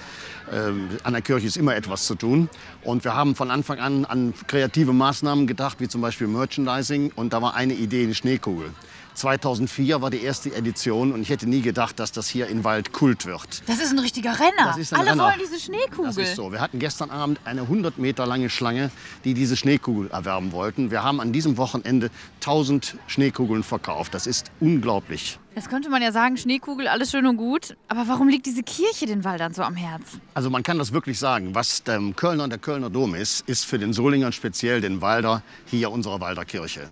an der Kirche ist immer etwas zu tun. Und wir haben von Anfang an kreative Maßnahmen gedacht, wie zum Beispiel Merchandising. Und da war eine Idee, eine Schneekugel. 2004 war die erste Edition und ich hätte nie gedacht, dass das hier in Wald Kult wird. Das ist ein richtiger Renner. Das ist ein Alle Renner. wollen diese Schneekugel. Das ist so. Wir hatten gestern Abend eine 100 Meter lange Schlange, die diese Schneekugel erwerben wollten. Wir haben an diesem Wochenende 1000 Schneekugeln verkauft. Das ist unglaublich. Jetzt könnte man ja sagen, Schneekugel, alles schön und gut. Aber warum liegt diese Kirche den Waldern so am Herzen? Also man kann das wirklich sagen. Was dem Kölner und der Kölner Dom ist für den Solingern speziell den Walder hier unsere Walder Kirche.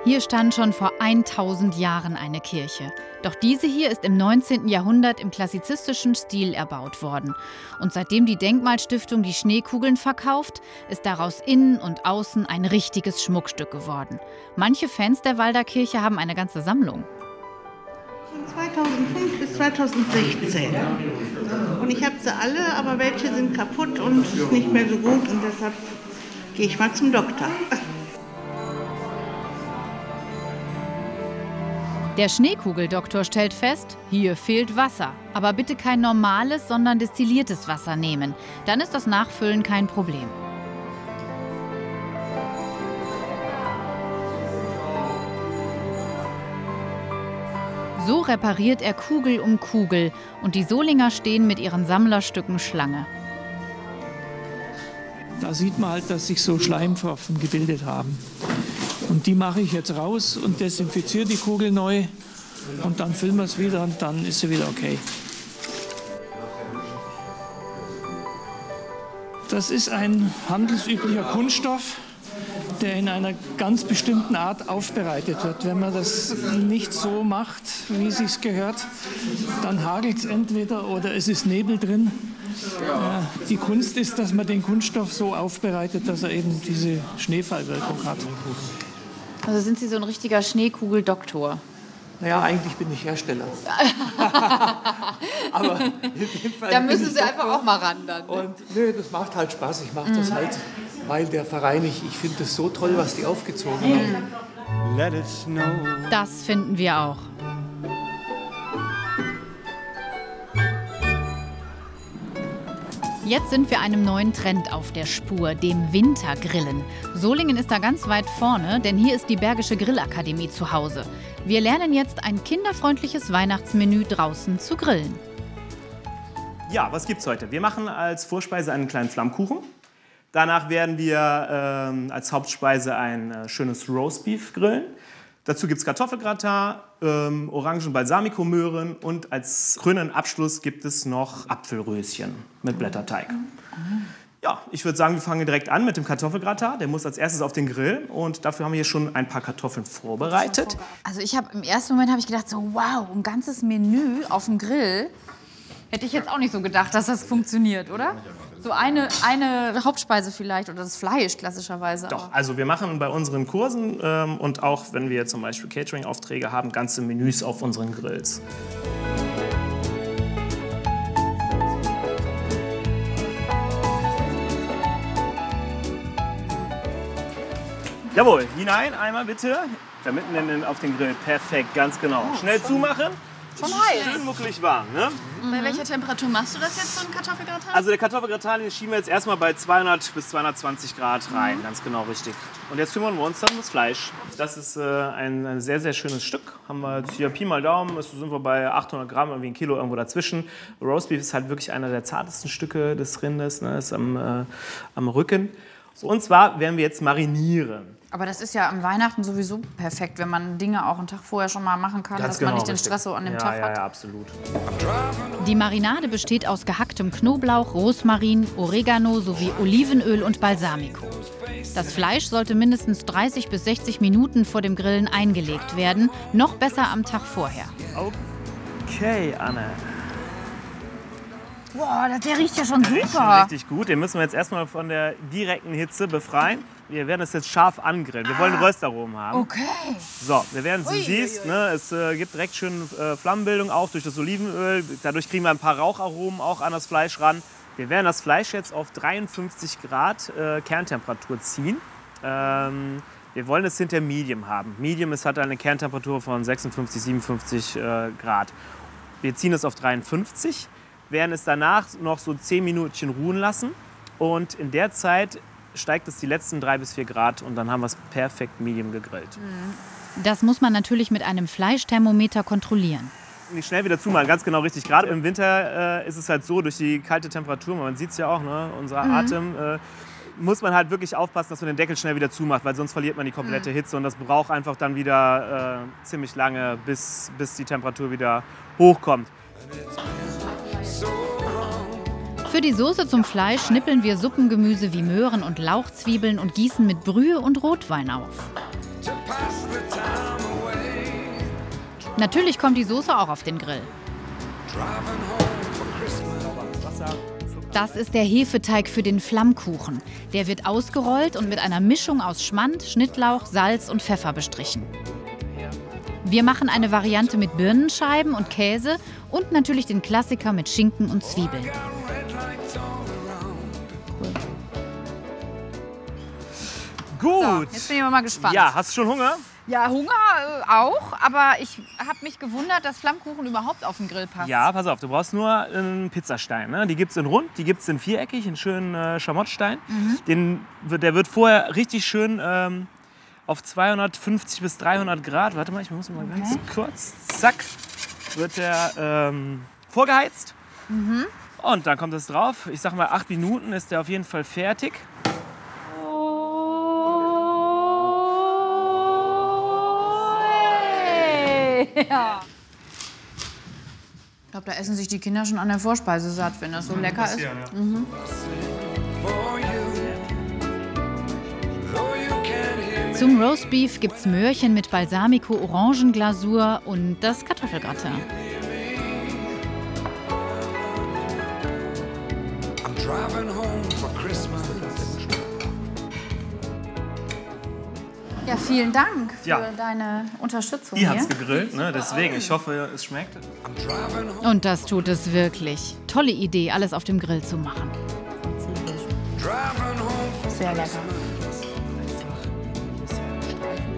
Hier stand schon vor 1000 Jahren eine Kirche. Doch diese hier ist im 19. Jahrhundert im klassizistischen Stil erbaut worden. Und seitdem die Denkmalstiftung die Schneekugeln verkauft, ist daraus innen und außen ein richtiges Schmuckstück geworden. Manche Fans der Walder Kirche haben eine ganze Sammlung. Von 2005 bis 2016. Und ich habe sie alle, aber welche sind kaputt und nicht mehr so gut. Und deshalb gehe ich mal zum Doktor. Der Schneekugeldoktor stellt fest, hier fehlt Wasser. Aber bitte kein normales, sondern destilliertes Wasser nehmen. Dann ist das Nachfüllen kein Problem. So repariert er Kugel um Kugel und die Solinger stehen mit ihren Sammlerstücken Schlange. Da sieht man halt, dass sich so Schleimpfropfen gebildet haben. Und die mache ich jetzt raus und desinfiziere die Kugel neu und dann füllen wir es wieder und dann ist sie wieder okay. Das ist ein handelsüblicher Kunststoff, der in einer ganz bestimmten Art aufbereitet wird. Wenn man das nicht so macht, wie es sich gehört, dann hagelt es entweder oder es ist Nebel drin. Die Kunst ist, dass man den Kunststoff so aufbereitet, dass er eben diese Schneefallwirkung hat. Also sind Sie so ein richtiger Schneekugeldoktor? Naja, eigentlich bin ich Hersteller. Aber in dem Fall da müssen Sie einfach auch mal ran dann. Und nö, das macht halt Spaß. Ich mache das halt, weil der Verein, ich finde das so toll, was die aufgezogen haben. Das finden wir auch. Jetzt sind wir einem neuen Trend auf der Spur, dem Wintergrillen. Solingen ist da ganz weit vorne, denn hier ist die Bergische Grillakademie zu Hause. Wir lernen jetzt ein kinderfreundliches Weihnachtsmenü draußen zu grillen. Ja, was gibt's heute? Wir machen als Vorspeise einen kleinen Flammkuchen. Danach werden wir als Hauptspeise ein schönes Roastbeef grillen. Dazu gibt es Kartoffelgratin, Orangen-Balsamico-Möhren und als krönenden Abschluss gibt es noch Apfelröschen mit Blätterteig. Ja, ich würde sagen, wir fangen direkt an mit dem Kartoffelgratin. Der muss als erstes auf den Grill und dafür haben wir hier schon ein paar Kartoffeln vorbereitet. Also im ersten Moment habe ich gedacht, so wow, ein ganzes Menü auf dem Grill. Hätte ich jetzt auch nicht so gedacht, dass das funktioniert, oder? So eine Hauptspeise vielleicht oder das Fleisch klassischerweise. Doch, also wir machen bei unseren Kursen und auch wenn wir zum Beispiel Catering-Aufträge haben, ganze Menüs auf unseren Grills. Jawohl, hinein einmal bitte. Da mitten auf den Grill. Perfekt, ganz genau. Schnell zumachen. Schon heiß. Schön muckelig warm, ne? Bei welcher Temperatur machst du das jetzt, so ein Kartoffelgratin? Also der Kartoffelgratin, den schieben wir jetzt erstmal bei 200 bis 220 Grad rein. Ganz genau richtig. Und jetzt kümmern wir uns dann um das Fleisch. Das ist ein sehr, sehr schönes Stück. Haben wir jetzt hier Pi mal Daumen, sind wir bei 800 Gramm, irgendwie ein Kilo irgendwo dazwischen. Roastbeef ist halt wirklich einer der zartesten Stücke des Rindes, ne? Ist am Rücken. So, und zwar werden wir jetzt marinieren. Aber das ist ja am Weihnachten sowieso perfekt, wenn man Dinge auch einen Tag vorher schon mal machen kann, dass man nicht den Stress so an dem Tag hat. Ja, absolut. Die Marinade besteht aus gehacktem Knoblauch, Rosmarin, Oregano sowie Olivenöl und Balsamico. Das Fleisch sollte mindestens 30 bis 60 Minuten vor dem Grillen eingelegt werden, noch besser am Tag vorher. Okay, Anne. Boah, der riecht ja schon Der riecht super. schon richtig gut. Den müssen wir jetzt erstmal von der direkten Hitze befreien. Wir werden es jetzt scharf angrillen. Wir wollen Röstaromen haben. Okay. So, wir werden, du siehst, ne, es gibt direkt schön Flammenbildung auch durch das Olivenöl. Dadurch kriegen wir ein paar Raucharomen auch an das Fleisch ran. Wir werden das Fleisch jetzt auf 53 Grad Kerntemperatur ziehen. Wir wollen es hinter Medium haben. Medium hat eine Kerntemperatur von 56, 57 Grad. Wir ziehen es auf 53, werden es danach noch so 10 Minütchen ruhen lassen. Und in der Zeit steigt es die letzten 3 bis 4 Grad und dann haben wir es perfekt medium gegrillt. Das muss man natürlich mit einem Fleischthermometer kontrollieren. Nicht schnell wieder zumachen, ganz genau richtig. Gerade im Winter ist es halt so, durch die kalte Temperatur, man sieht es ja auch, ne, unser Atem, muss man halt wirklich aufpassen, dass man den Deckel schnell wieder zumacht, weil sonst verliert man die komplette Hitze und das braucht einfach dann wieder ziemlich lange, bis die Temperatur wieder hochkommt. Für die Soße zum Fleisch schnippeln wir Suppengemüse wie Möhren und Lauchzwiebeln und gießen mit Brühe und Rotwein auf. Natürlich kommt die Soße auch auf den Grill. Das ist der Hefeteig für den Flammkuchen. Der wird ausgerollt und mit einer Mischung aus Schmand, Schnittlauch, Salz und Pfeffer bestrichen. Wir machen eine Variante mit Birnenscheiben und Käse und natürlich den Klassiker mit Schinken und Zwiebeln. Gut. So, jetzt bin ich mal gespannt. Ja, hast du schon Hunger? Ja, Hunger auch, aber ich habe mich gewundert, dass Flammkuchen überhaupt auf den Grill passt. Ja, pass auf, du brauchst nur einen Pizzastein. Ne? Die gibt es in rund, die gibt es in viereckig, einen schönen Schamottstein. Der wird vorher richtig schön auf 250 bis 300 Grad, warte mal, ich muss mal ganz kurz, zack, wird der vorgeheizt. Und dann kommt es drauf. Ich sag mal, 8 Minuten ist der auf jeden Fall fertig. Ja. Ich glaube, da essen sich die Kinder schon an der Vorspeise satt, wenn das so lecker ist. Zum Roastbeef gibt's Möhrchen mit Balsamico, Orangenglasur und das Kartoffelgratin. Ja, vielen Dank für deine Unterstützung Ihr hier. habt's gegrillt, ne? Deswegen, ich hoffe, es schmeckt. Und das tut es wirklich. Tolle Idee, alles auf dem Grill zu machen. Sehr lecker.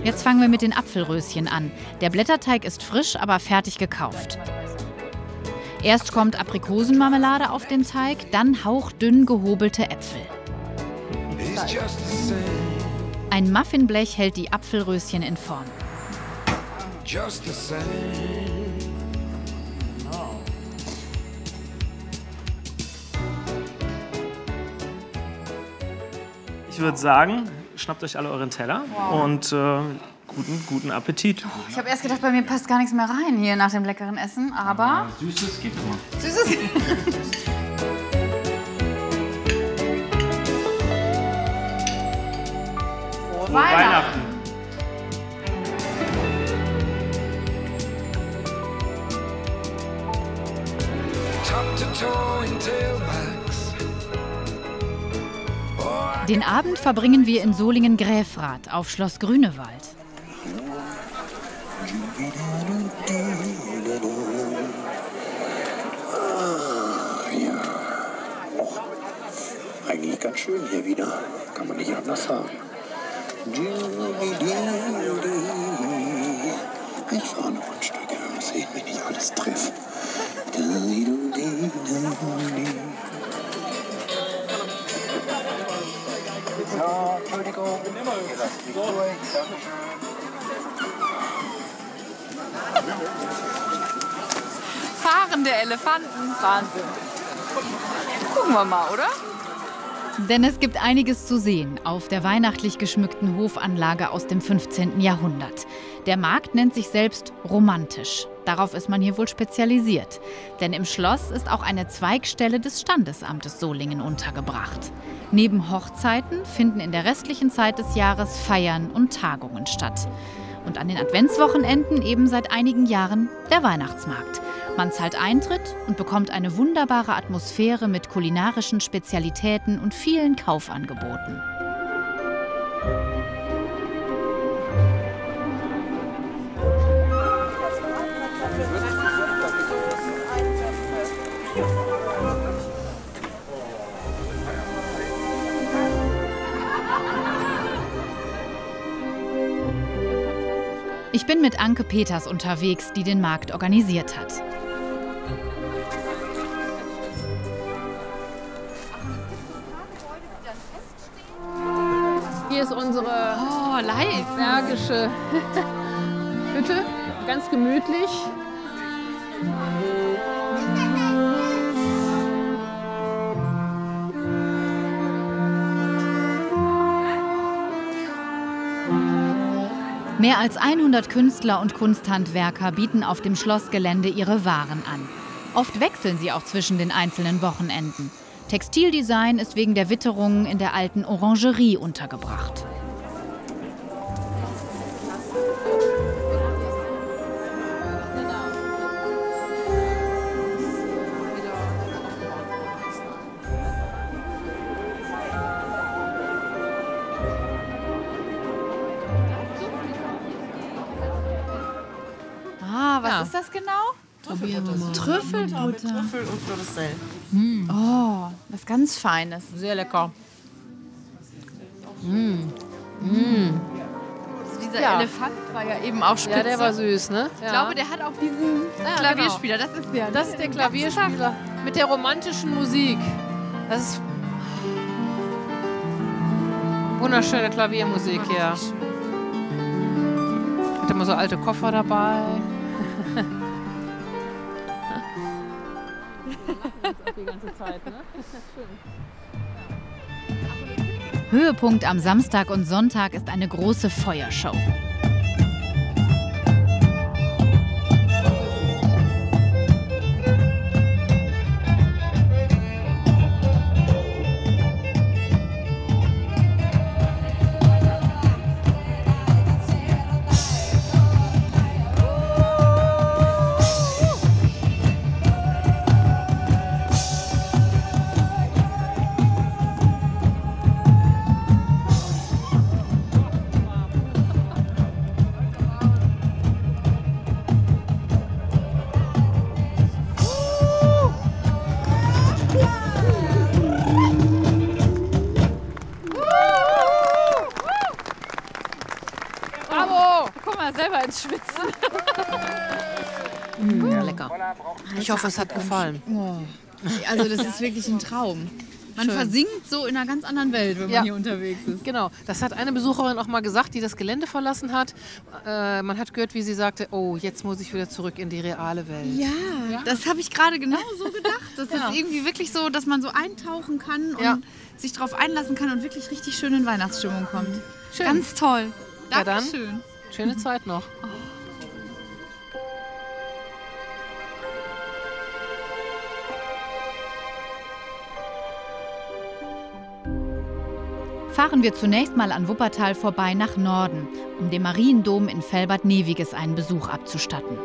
Jetzt fangen wir mit den Apfelröschen an. Der Blätterteig ist frisch, aber fertig gekauft. Erst kommt Aprikosenmarmelade auf den Teig, dann hauchdünn gehobelte Äpfel. Ein Muffinblech hält die Apfelröschen in Form. Ich würde sagen, schnappt euch alle euren Teller und guten Appetit. Ich habe erst gedacht, bei mir passt gar nichts mehr rein hier nach dem leckeren Essen, aber... Süßes geht immer. Süßes. Frohe Weihnachten. Top to toe in tailbacks, Den Abend verbringen wir in Solingen-Gräfrath auf Schloss Grünewald. Ja. Och, eigentlich ganz schön hier wieder. Kann man nicht anders sagen. Ich fahre noch ein Stück, mal sehen, wenn ich alles treffe. Ja, Entschuldigung. Lasst mich durch. Fahrende Elefanten. Wahnsinn. Gucken wir mal, oder? Denn es gibt einiges zu sehen auf der weihnachtlich geschmückten Hofanlage aus dem 15. Jahrhundert. Der Markt nennt sich selbst romantisch. Darauf ist man hier wohl spezialisiert. Denn im Schloss ist auch eine Zweigstelle des Standesamtes Solingen untergebracht. Neben Hochzeiten finden in der restlichen Zeit des Jahres Feiern und Tagungen statt. Und an den Adventswochenenden eben seit einigen Jahren der Weihnachtsmarkt. Man zahlt Eintritt und bekommt eine wunderbare Atmosphäre mit kulinarischen Spezialitäten und vielen Kaufangeboten. Ich bin mit Anke Peters unterwegs, die den Markt organisiert hat. Hier ist unsere bergische Hütte, ganz gemütlich. Mehr als 100 Künstler und Kunsthandwerker bieten auf dem Schlossgelände ihre Waren an. Oft wechseln sie auch zwischen den einzelnen Wochenenden. Textildesign ist wegen der Witterungen in der alten Orangerie untergebracht. Was ist das genau? Trüffelbutter. Trüffel und Florissel. Oh, was ganz Feines. Sehr lecker. Dieser Elefant war ja eben auch spitze. Ja, der war süß, ne? Ich glaube, der hat auch diesen Klavierspieler. Genau. Das ist der. Das ist der Klavierspieler mit der romantischen Musik. Das ist wunderschöne Klaviermusik hier. Hat immer so alte Koffer dabei. Die ganze Zeit, ne? Höhepunkt am Samstag und Sonntag ist eine große Feuershow. Selber ins Schwitzen. Ja, lecker. Ich hoffe, es hat gefallen. Oh. Also das ist wirklich ein Traum. Man versinkt so in einer ganz anderen Welt, wenn man hier unterwegs ist. Genau, das hat eine Besucherin auch mal gesagt, die das Gelände verlassen hat. Man hat gehört, wie sie sagte, oh, jetzt muss ich wieder zurück in die reale Welt. Ja, das habe ich gerade genau so gedacht. Das ist irgendwie wirklich so, dass man so eintauchen kann und sich darauf einlassen kann und wirklich richtig schön in Weihnachtsstimmung kommt. Schön. Ganz toll. Dankeschön. Ja, dann. Schöne Zeit noch. Fahren wir zunächst mal an Wuppertal vorbei nach Norden, um dem Mariendom in Velbert-Neviges einen Besuch abzustatten.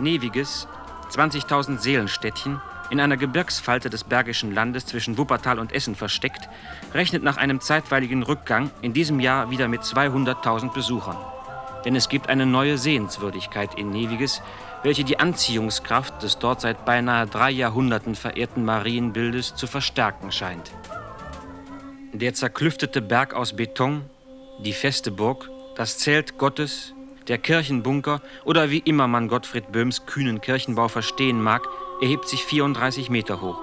Neviges, 20.000 Seelenstädtchen, in einer Gebirgsfalte des Bergischen Landes zwischen Wuppertal und Essen versteckt, rechnet nach einem zeitweiligen Rückgang in diesem Jahr wieder mit 200.000 Besuchern. Denn es gibt eine neue Sehenswürdigkeit in Neviges, welche die Anziehungskraft des dort seit beinahe 3 Jahrhunderten verehrten Marienbildes zu verstärken scheint. Der zerklüftete Berg aus Beton, die feste Burg, das Zelt Gottes, der Kirchenbunker oder wie immer man Gottfried Böhms kühnen Kirchenbau verstehen mag, erhebt sich 34 Meter hoch.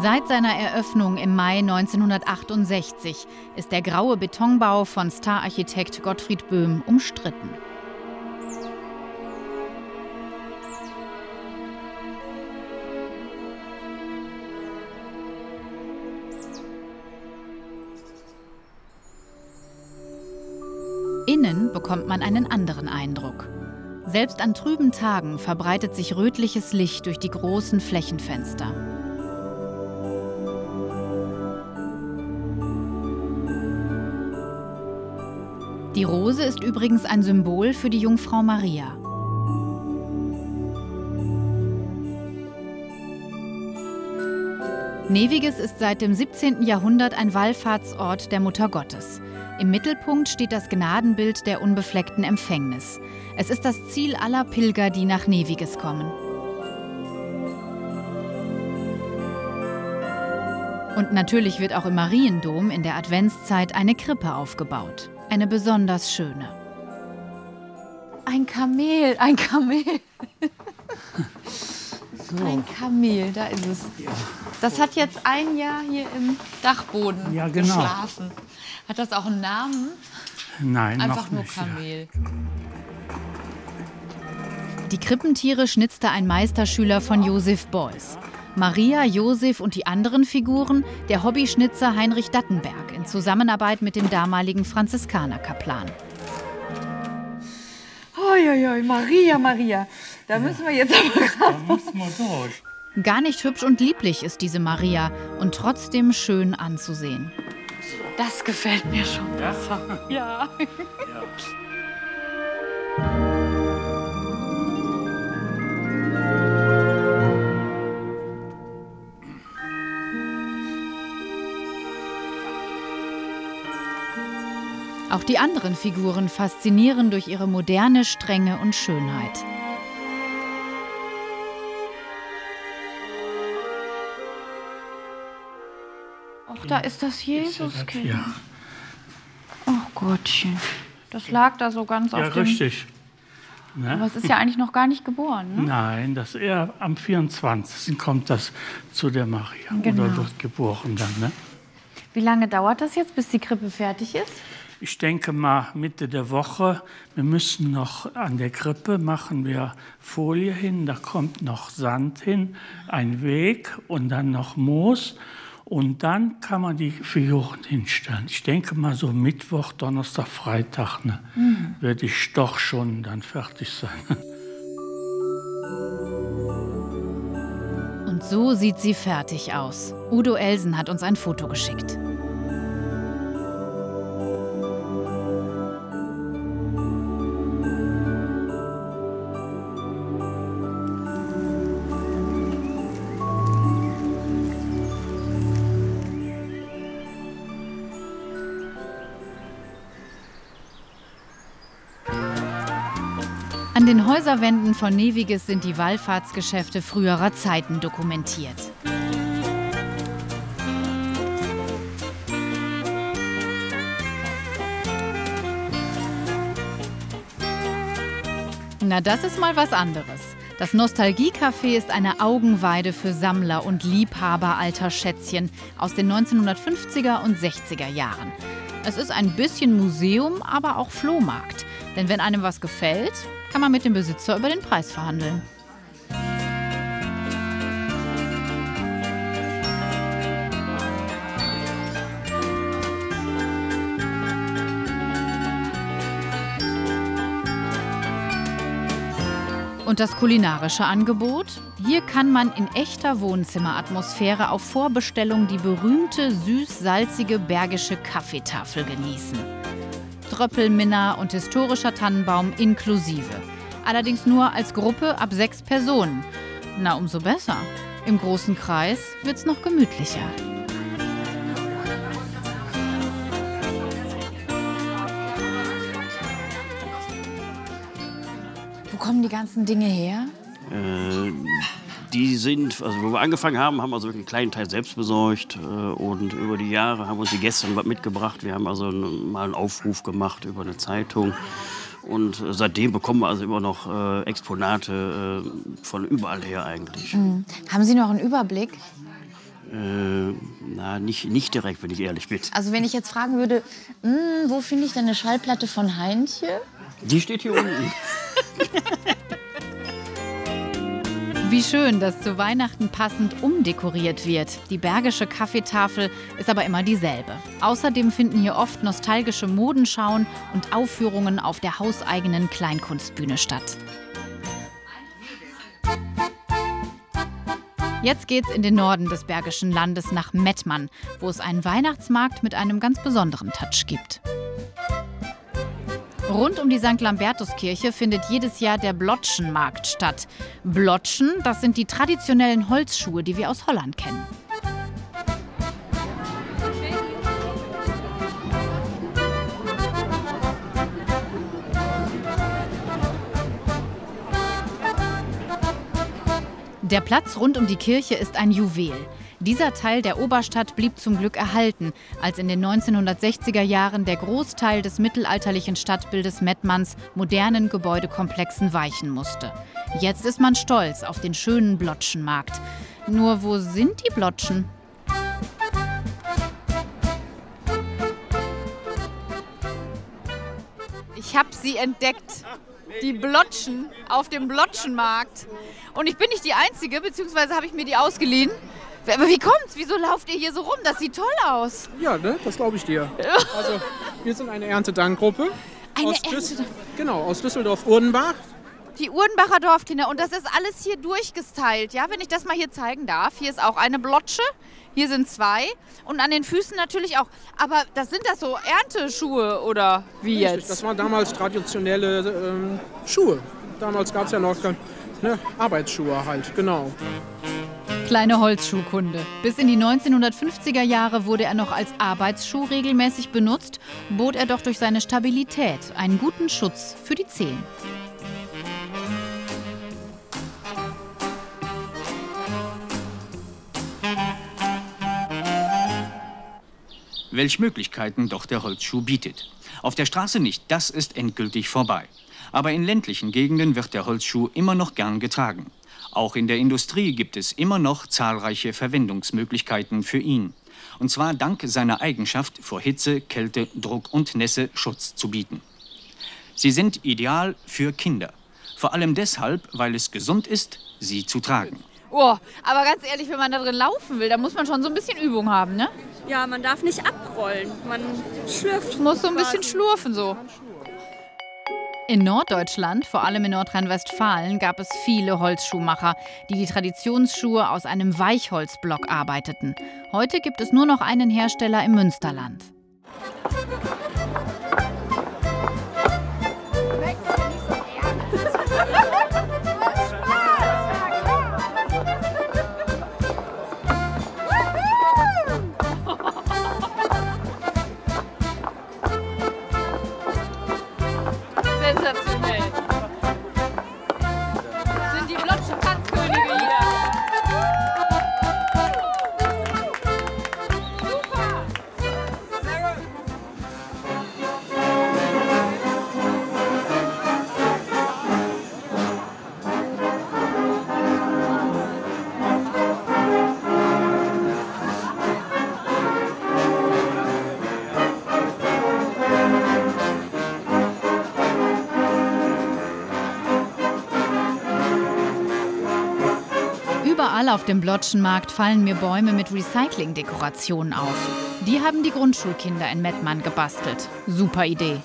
Seit seiner Eröffnung im Mai 1968 ist der graue Betonbau von Stararchitekt Gottfried Böhm umstritten. Innen bekommt man einen anderen Eindruck. Selbst an trüben Tagen verbreitet sich rötliches Licht durch die großen Flächenfenster. Die Rose ist übrigens ein Symbol für die Jungfrau Maria. Neviges ist seit dem 17. Jahrhundert ein Wallfahrtsort der Mutter Gottes. Im Mittelpunkt steht das Gnadenbild der unbefleckten Empfängnis. Es ist das Ziel aller Pilger, die nach Neviges kommen. Und natürlich wird auch im Mariendom in der Adventszeit eine Krippe aufgebaut. Eine besonders schöne. Ein Kamel, ein Kamel. So. Ein Kamel, da ist es. Das hat jetzt ein Jahr hier im Dachboden geschlafen. Hat das auch einen Namen? Nein, einfach noch nur nicht, Kamel. Ja. Die Krippentiere schnitzte ein Meisterschüler von Josef Beuys. Maria, Josef und die anderen Figuren der Hobbyschnitzer Heinrich Dattenberg in Zusammenarbeit mit dem damaligen Franziskanerkaplan. Oi, Maria, Maria. Da müssen wir jetzt aber raus. Da müssen wir durch. Gar nicht hübsch und lieblich ist diese Maria und trotzdem schön anzusehen. Das gefällt mir schon besser. Ja. Auch die anderen Figuren faszinieren durch ihre moderne Strenge und Schönheit. Ach, da ist das Jesuskind. Ja. Ach Gottchen, das lag da so ganz auf dem... Ja, richtig. Ne? Aber es ist ja eigentlich noch gar nicht geboren, ne? Nein, das eher am 24. kommt das zu der Maria. Genau. Oder wird geboren dann. Ne? Wie lange dauert das jetzt, bis die Krippe fertig ist? Ich denke mal Mitte der Woche. Wir müssen noch an der Krippe machen wir Folie hin, da kommt noch Sand hin, ein Weg und dann noch Moos. Und dann kann man die Figuren hinstellen. Ich denke mal so Mittwoch, Donnerstag, Freitag werde ich doch schon dann fertig sein. Und so sieht sie fertig aus. Udo Elsen hat uns ein Foto geschickt. An den Häuserwänden von Neviges sind die Wallfahrtsgeschäfte früherer Zeiten dokumentiert. Na, das ist mal was anderes. Das Nostalgie-Café ist eine Augenweide für Sammler und Liebhaber alter Schätzchen aus den 1950er und 60er Jahren. Es ist ein bisschen Museum, aber auch Flohmarkt. Denn wenn einem was gefällt, kann man mit dem Besitzer über den Preis verhandeln. Und das kulinarische Angebot? Hier kann man in echter Wohnzimmeratmosphäre auf Vorbestellung die berühmte süß-salzige bergische Kaffeetafel genießen. Tröppelminna und historischer Tannenbaum inklusive. Allerdings nur als Gruppe ab 6 Personen. Na, umso besser. Im großen Kreis wird's noch gemütlicher. Wo kommen die ganzen Dinge her? Die sind, also wo wir angefangen haben, haben wir also einen kleinen Teil selbst besorgt. Und über die Jahre haben uns die Gäste was mitgebracht. Wir haben also mal einen Aufruf gemacht über eine Zeitung. Und seitdem bekommen wir also immer noch Exponate von überall her eigentlich. Mhm. Haben Sie noch einen Überblick? Na, nicht direkt, wenn ich ehrlich bin. Also wenn ich jetzt fragen würde, wo finde ich denn eine Schallplatte von Heintje? Die steht hier unten. Wie schön, dass zu Weihnachten passend umdekoriert wird. Die bergische Kaffeetafel ist aber immer dieselbe. Außerdem finden hier oft nostalgische Modenschauen und Aufführungen auf der hauseigenen Kleinkunstbühne statt. Jetzt geht's in den Norden des Bergischen Landes nach Mettmann, wo es einen Weihnachtsmarkt mit einem ganz besonderen Touch gibt. Rund um die St. Lambertuskirche findet jedes Jahr der Blotschenmarkt statt. Blotschen, das sind die traditionellen Holzschuhe, die wir aus Holland kennen. Der Platz rund um die Kirche ist ein Juwel. Dieser Teil der Oberstadt blieb zum Glück erhalten, als in den 1960er Jahren der Großteil des mittelalterlichen Stadtbildes Mettmanns modernen Gebäudekomplexen weichen musste. Jetzt ist man stolz auf den schönen Blotschenmarkt. Nur wo sind die Blotschen? Ich habe sie entdeckt. Die Blotschen auf dem Blotschenmarkt. Und ich bin nicht die Einzige, beziehungsweise habe ich mir die ausgeliehen. Aber wie kommt's? Wieso lauft ihr hier so rum? Das sieht toll aus. Ja, ne? Das glaube ich dir. Also, wir sind eine Erntedankgruppe. Genau, aus Düsseldorf-Urdenbach. Die Urdenbacher Dorfkinder. Und das ist alles hier durchgestylt, ja? Wenn ich das mal hier zeigen darf. Hier ist auch eine Blotsche. Hier sind 2. Und an den Füßen natürlich auch. Aber sind das so Ernteschuhe oder wie Richtig, jetzt? das waren damals traditionelle Schuhe. Damals gab es ja noch Arbeitsschuhe halt, genau. Kleine Holzschuhkunde. Bis in die 1950er Jahre wurde er noch als Arbeitsschuh regelmäßig benutzt, bot er doch durch seine Stabilität einen guten Schutz für die Zehen. Welch Möglichkeiten doch der Holzschuh bietet. Auf der Straße nicht, das ist endgültig vorbei. Aber in ländlichen Gegenden wird der Holzschuh immer noch gern getragen. Auch in der Industrie gibt es immer noch zahlreiche Verwendungsmöglichkeiten für ihn. Und zwar dank seiner Eigenschaft, vor Hitze, Kälte, Druck und Nässe Schutz zu bieten. Sie sind ideal für Kinder. Vor allem deshalb, weil es gesund ist, sie zu tragen. Oh, aber ganz ehrlich, wenn man da drin laufen will, da muss man schon so ein bisschen Übung haben, ne? Ja, man darf nicht abrollen. Man schlürft. Muss so ein bisschen schlurfen so. In Norddeutschland, vor allem in Nordrhein-Westfalen, gab es viele Holzschuhmacher, die die Traditionsschuhe aus einem Weichholzblock arbeiteten. Heute gibt es nur noch einen Hersteller im Münsterland. Sensationell. Sind die Blotschen-Tanzkönige hier. Super. Überall auf dem Blotschenmarkt fallen mir Bäume mit Recycling-Dekorationen auf. Die haben die Grundschulkinder in Mettmann gebastelt. Super Idee.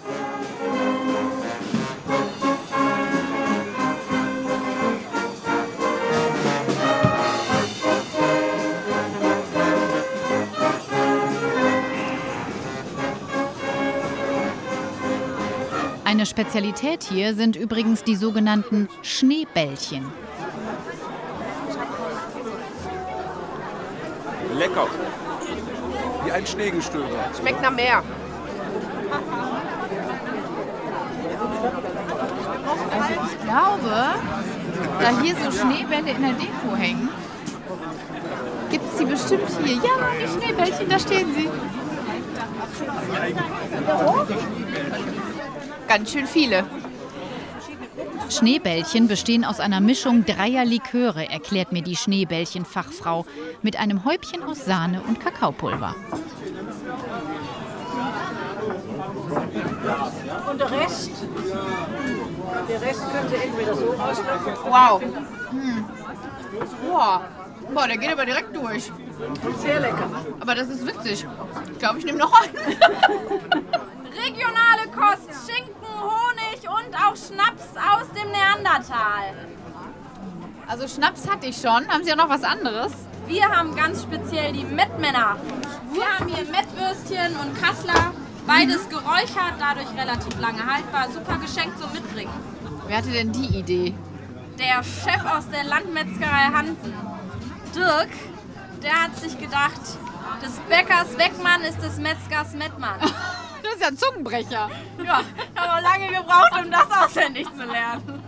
Eine Spezialität hier sind übrigens die sogenannten Schneebällchen. Lecker. Wie ein Schneegestöber. Schmeckt nach Meer. Also ich glaube, da hier so Schneebälle in der Deko hängen, gibt es die bestimmt hier. Ja, die Schneebällchen, da stehen sie. Ganz schön viele. Schneebällchen bestehen aus einer Mischung 3 Liköre, erklärt mir die Schneebällchen-Fachfrau, mit einem Häubchen aus Sahne und Kakaopulver. Und der Rest? Der Rest können Sie entweder so auslöffeln. Wow. Boah, der geht aber direkt durch. Sehr lecker. Aber das ist witzig. Ich glaube, ich nehme noch einen. Regionale Kost, Schinken, Honig und auch Schnaps aus dem Neandertal. Also Schnaps hatte ich schon. Haben Sie auch noch was anderes? Wir haben ganz speziell die Mettmänner. Wir haben hier Mettwürstchen und Kassler. Beides geräuchert, dadurch relativ lange haltbar. Super Geschenk zum Mitbringen. Wer hatte denn die Idee? Der Chef aus der Landmetzgerei Handen, Dirk, der hat sich gedacht, des Bäckers Weckmann ist des Metzgers Mettmann. Das ist ja ein Zungenbrecher. Ja, ich habe auch lange gebraucht, um das auswendig zu lernen.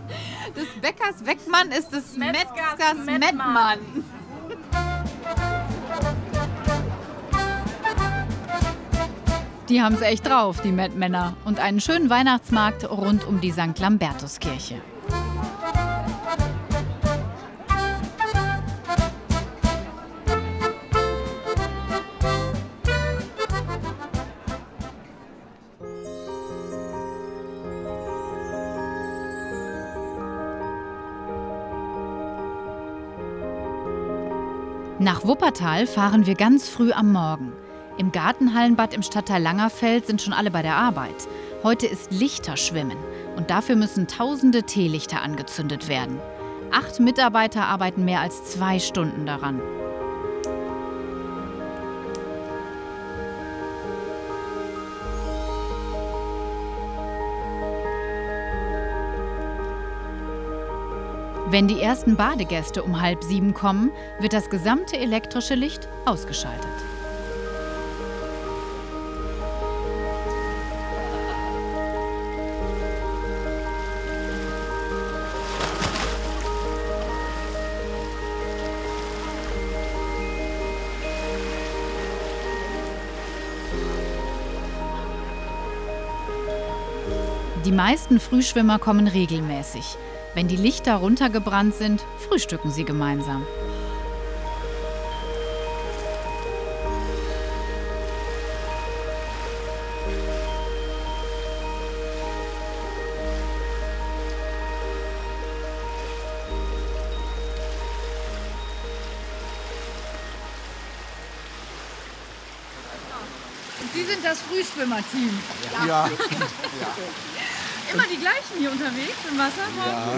Des Bäckers Weckmann ist des Metzgers Mettmann. Die haben es echt drauf, die Mettmänner. Und einen schönen Weihnachtsmarkt rund um die St. Lambertuskirche. Nach Wuppertal fahren wir ganz früh am Morgen. Im Gartenhallenbad im Stadtteil Langerfeld sind schon alle bei der Arbeit. Heute ist Lichterschwimmen und dafür müssen tausende Teelichter angezündet werden. 8 Mitarbeiter arbeiten mehr als 2 Stunden daran. Wenn die ersten Badegäste um 6:30 kommen, wird das gesamte elektrische Licht ausgeschaltet. Die meisten Frühschwimmer kommen regelmäßig. Wenn die Lichter runtergebrannt sind, frühstücken sie gemeinsam. Und Sie sind das Frühschwimmerteam? Ja. Immer die gleichen hier unterwegs im Wasser?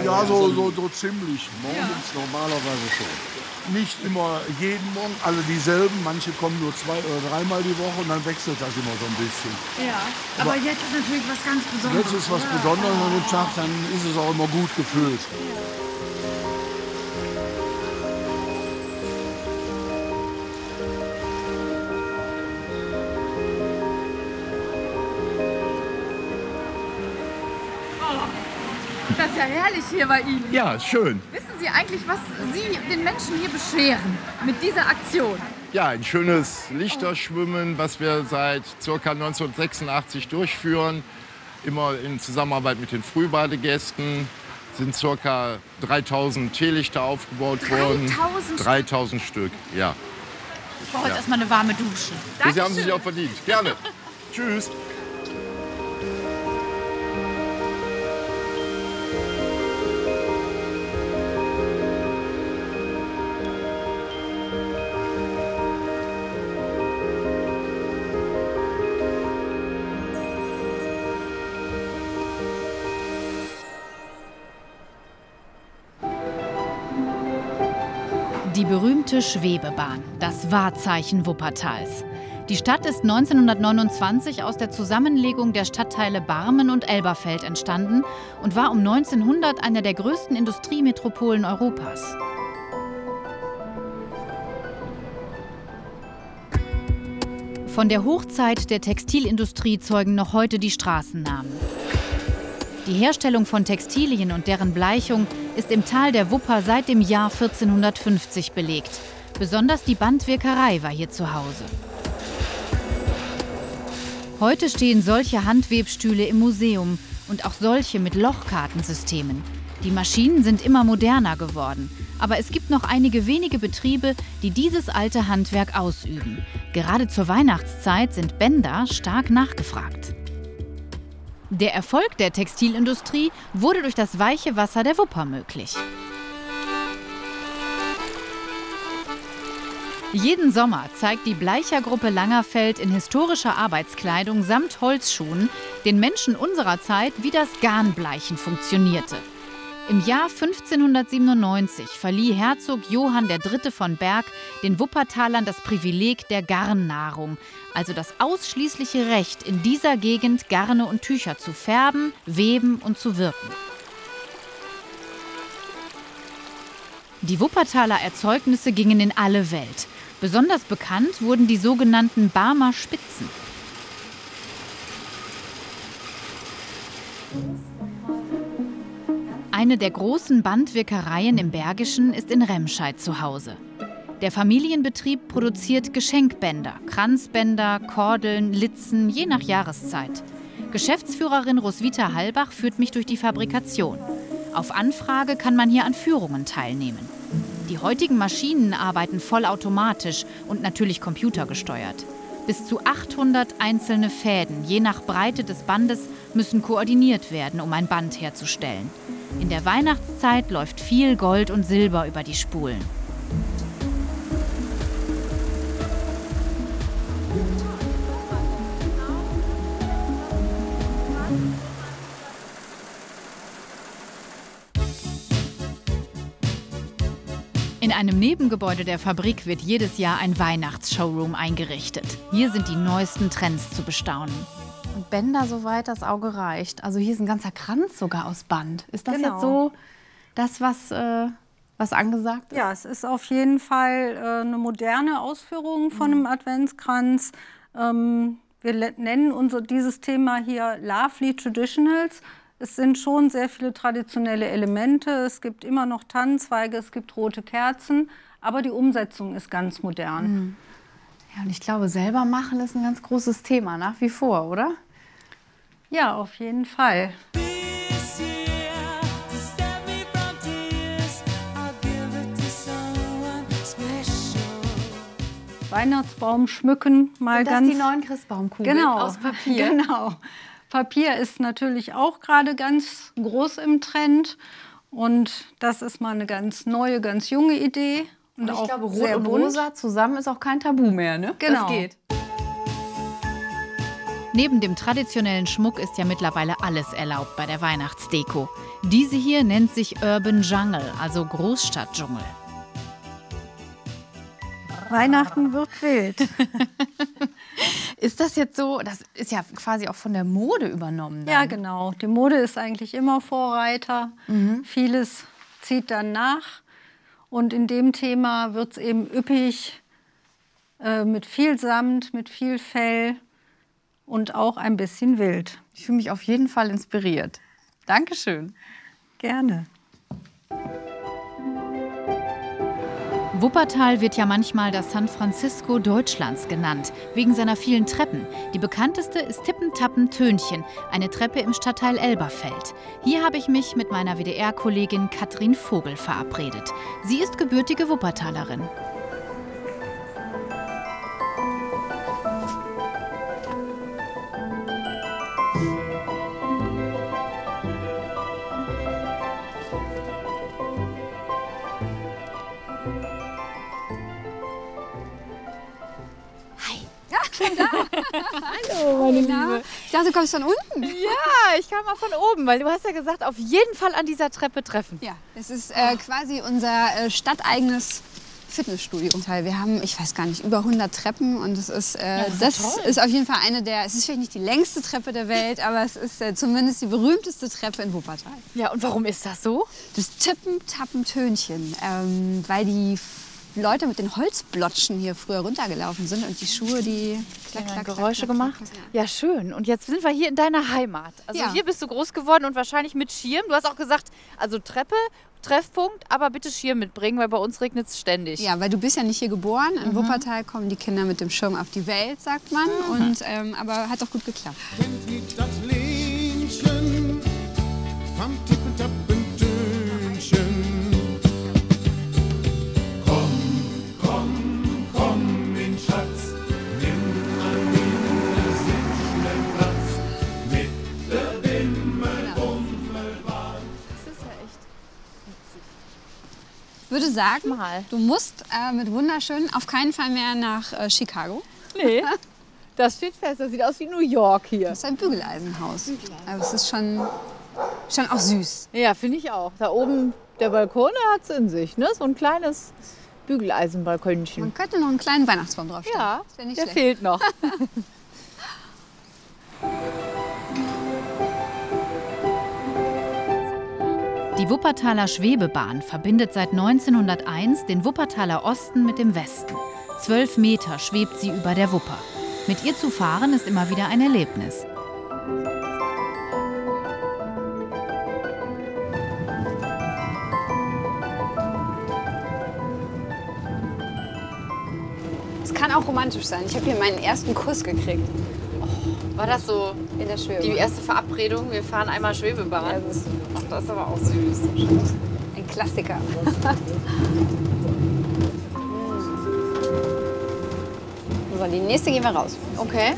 Ja, so ziemlich. Morgens normalerweise schon. Nicht immer jeden Morgen, alle dieselben. Manche kommen nur 2 oder 3 Mal die Woche und dann wechselt das immer so ein bisschen. Ja, aber jetzt ist natürlich was ganz Besonderes. Jetzt ist was Besonderes an dem Tag, dann ist es auch immer gut gefüllt. Das ist ja herrlich hier bei Ihnen. Ja, schön. Wissen Sie eigentlich, was Sie den Menschen hier bescheren mit dieser Aktion? Ja, ein schönes Lichterschwimmen, was wir seit ca. 1986 durchführen. Immer in Zusammenarbeit mit den Frühbadegästen. Sind ca. 3000 Teelichter aufgebaut worden. 3000 Stück, ja. Ich brauche jetzt erstmal eine warme Dusche. Sie haben sich auch verdient. Gerne. Tschüss. Die berühmte Schwebebahn, das Wahrzeichen Wuppertals. Die Stadt ist 1929 aus der Zusammenlegung der Stadtteile Barmen und Elberfeld entstanden und war um 1900 eine der größten Industriemetropolen Europas. Von der Hochzeit der Textilindustrie zeugen noch heute die Straßennamen. Die Herstellung von Textilien und deren Bleichung ist im Tal der Wupper seit dem Jahr 1450 belegt. Besonders die Bandwirkerei war hier zu Hause. Heute stehen solche Handwebstühle im Museum und auch solche mit Lochkartensystemen. Die Maschinen sind immer moderner geworden. Aber es gibt noch einige wenige Betriebe, die dieses alte Handwerk ausüben. Gerade zur Weihnachtszeit sind Bänder stark nachgefragt. Der Erfolg der Textilindustrie wurde durch das weiche Wasser der Wupper möglich. Jeden Sommer zeigt die Bleichergruppe Langerfeld in historischer Arbeitskleidung samt Holzschuhen den Menschen unserer Zeit, wie das Garnbleichen funktionierte. Im Jahr 1597 verlieh Herzog Johann III. Von Berg den Wuppertalern das Privileg der Garnnahrung, also das ausschließliche Recht, in dieser Gegend Garne und Tücher zu färben, weben und zu wirken. Die Wuppertaler Erzeugnisse gingen in alle Welt. Besonders bekannt wurden die sogenannten Barmer Spitzen. Eine der großen Bandwirkereien im Bergischen ist in Remscheid zu Hause. Der Familienbetrieb produziert Geschenkbänder, Kranzbänder, Kordeln, Litzen, je nach Jahreszeit. Geschäftsführerin Roswitha Hallbach führt mich durch die Fabrikation. Auf Anfrage kann man hier an Führungen teilnehmen. Die heutigen Maschinen arbeiten vollautomatisch und natürlich computergesteuert. Bis zu 800 einzelne Fäden, je nach Breite des Bandes, müssen koordiniert werden, um ein Band herzustellen. In der Weihnachtszeit läuft viel Gold und Silber über die Spulen. In einem Nebengebäude der Fabrik wird jedes Jahr ein Weihnachtsshowroom eingerichtet. Hier sind die neuesten Trends zu bestaunen. Und Bänder, soweit das Auge reicht. Also hier ist ein ganzer Kranz sogar aus Band. Ist das Genau. jetzt so das, was angesagt ist? Ja, es ist auf jeden Fall eine moderne Ausführung von einem Adventskranz. Wir nennen dieses Thema hier Lovely Traditionals. Es sind schon sehr viele traditionelle Elemente. Es gibt immer noch Tannenzweige, es gibt rote Kerzen, aber die Umsetzung ist ganz modern. Mhm. Ja, und ich glaube, selber machen ist ein ganz großes Thema nach wie vor, oder? Ja, auf jeden Fall. Weihnachtsbaum schmücken mal Sind das ganz. die neuen Christbaumkugeln Genau, aus Papier? Genau. Papier ist natürlich auch gerade ganz groß im Trend. Und das ist mal eine ganz neue, ganz junge Idee. Und ich auch glaube, Rot sehr und bunt. Rosa zusammen ist auch kein Tabu mehr, ne? Genau. Das geht. Neben dem traditionellen Schmuck ist ja mittlerweile alles erlaubt bei der Weihnachtsdeko. Diese hier nennt sich Urban Jungle, also Großstadtdschungel. Weihnachten wird wild. Ist das jetzt so, das ist ja quasi auch von der Mode übernommen? Dann. Ja, genau. Die Mode ist eigentlich immer Vorreiter. Vieles zieht dann nach. Und in dem Thema wird es eben üppig, mit viel Samt, mit viel Fell und auch ein bisschen wild. Ich fühle mich auf jeden Fall inspiriert. Dankeschön. Gerne. Wuppertal wird ja manchmal das San Francisco Deutschlands genannt, wegen seiner vielen Treppen. Die bekannteste ist Tippen-Tappen-Tönchen, eine Treppe im Stadtteil Elberfeld. Hier habe ich mich mit meiner WDR-Kollegin Katrin Vogel verabredet. Sie ist gebürtige Wuppertalerin. Hallo, meine Liebe. Ich dachte, du kommst von unten. Ja, ich kam mal von oben, weil du hast ja gesagt, auf jeden Fall an dieser Treppe treffen. Ja, es ist quasi unser stadteigenes Fitnessstudio. Wir haben, ich weiß gar nicht, über 100 Treppen und es ist, das ist auf jeden Fall es ist vielleicht nicht die längste Treppe der Welt, aber es ist zumindest die berühmteste Treppe in Wuppertal. Ja, und warum ist das so? Das Tippen-Tappen-Tönchen, weil die Leute mit den Holzblotschen hier früher runtergelaufen sind und die Schuhe, die Geräusche gemacht. Ja, schön. Und jetzt sind wir hier in deiner Heimat. Also hier bist du groß geworden und wahrscheinlich mit Schirm. Du hast auch gesagt, also Treppe, Treffpunkt, aber bitte Schirm mitbringen, weil bei uns regnet es ständig. Ja, weil du bist ja nicht hier geboren. In Wuppertal kommen die Kinder mit dem Schirm auf die Welt, sagt man. Und, aber hat doch gut geklappt. Kennt ihr das Lähnchen vom Tippen-Tappen-Tönchen? Komm, mein Schatz, nimm an mir sitzenden Platz mit der Bimmel-Bummel-Bahn. Das ist ja echt witzig. Ich würde sagen, du musst mit Wunderschön auf keinen Fall mehr nach Chicago. Nee, das steht fest. Das sieht aus wie New York hier. Das ist ein Bügeleisenhaus. Aber es ist schon auch süß. Ja, finde ich auch. Da oben der Balkon hat es in sich, ne? So ein kleines Bügeleisenbalkonchen. Man könnte noch einen kleinen Weihnachtsbaum draufstellen. Ja, der schlecht. Fehlt noch. Die Wuppertaler Schwebebahn verbindet seit 1901 den Wuppertaler Osten mit dem Westen. 12 Meter schwebt sie über der Wupper. Mit ihr zu fahren ist immer wieder ein Erlebnis. Es kann auch romantisch sein. Ich habe hier meinen ersten Kuss gekriegt. War das so in der Schwebebahn? Die erste Verabredung? Wir fahren einmal Schwebebahn. Ja, das ist aber auch süß. Ein Klassiker. So, die nächste gehen wir raus. Okay.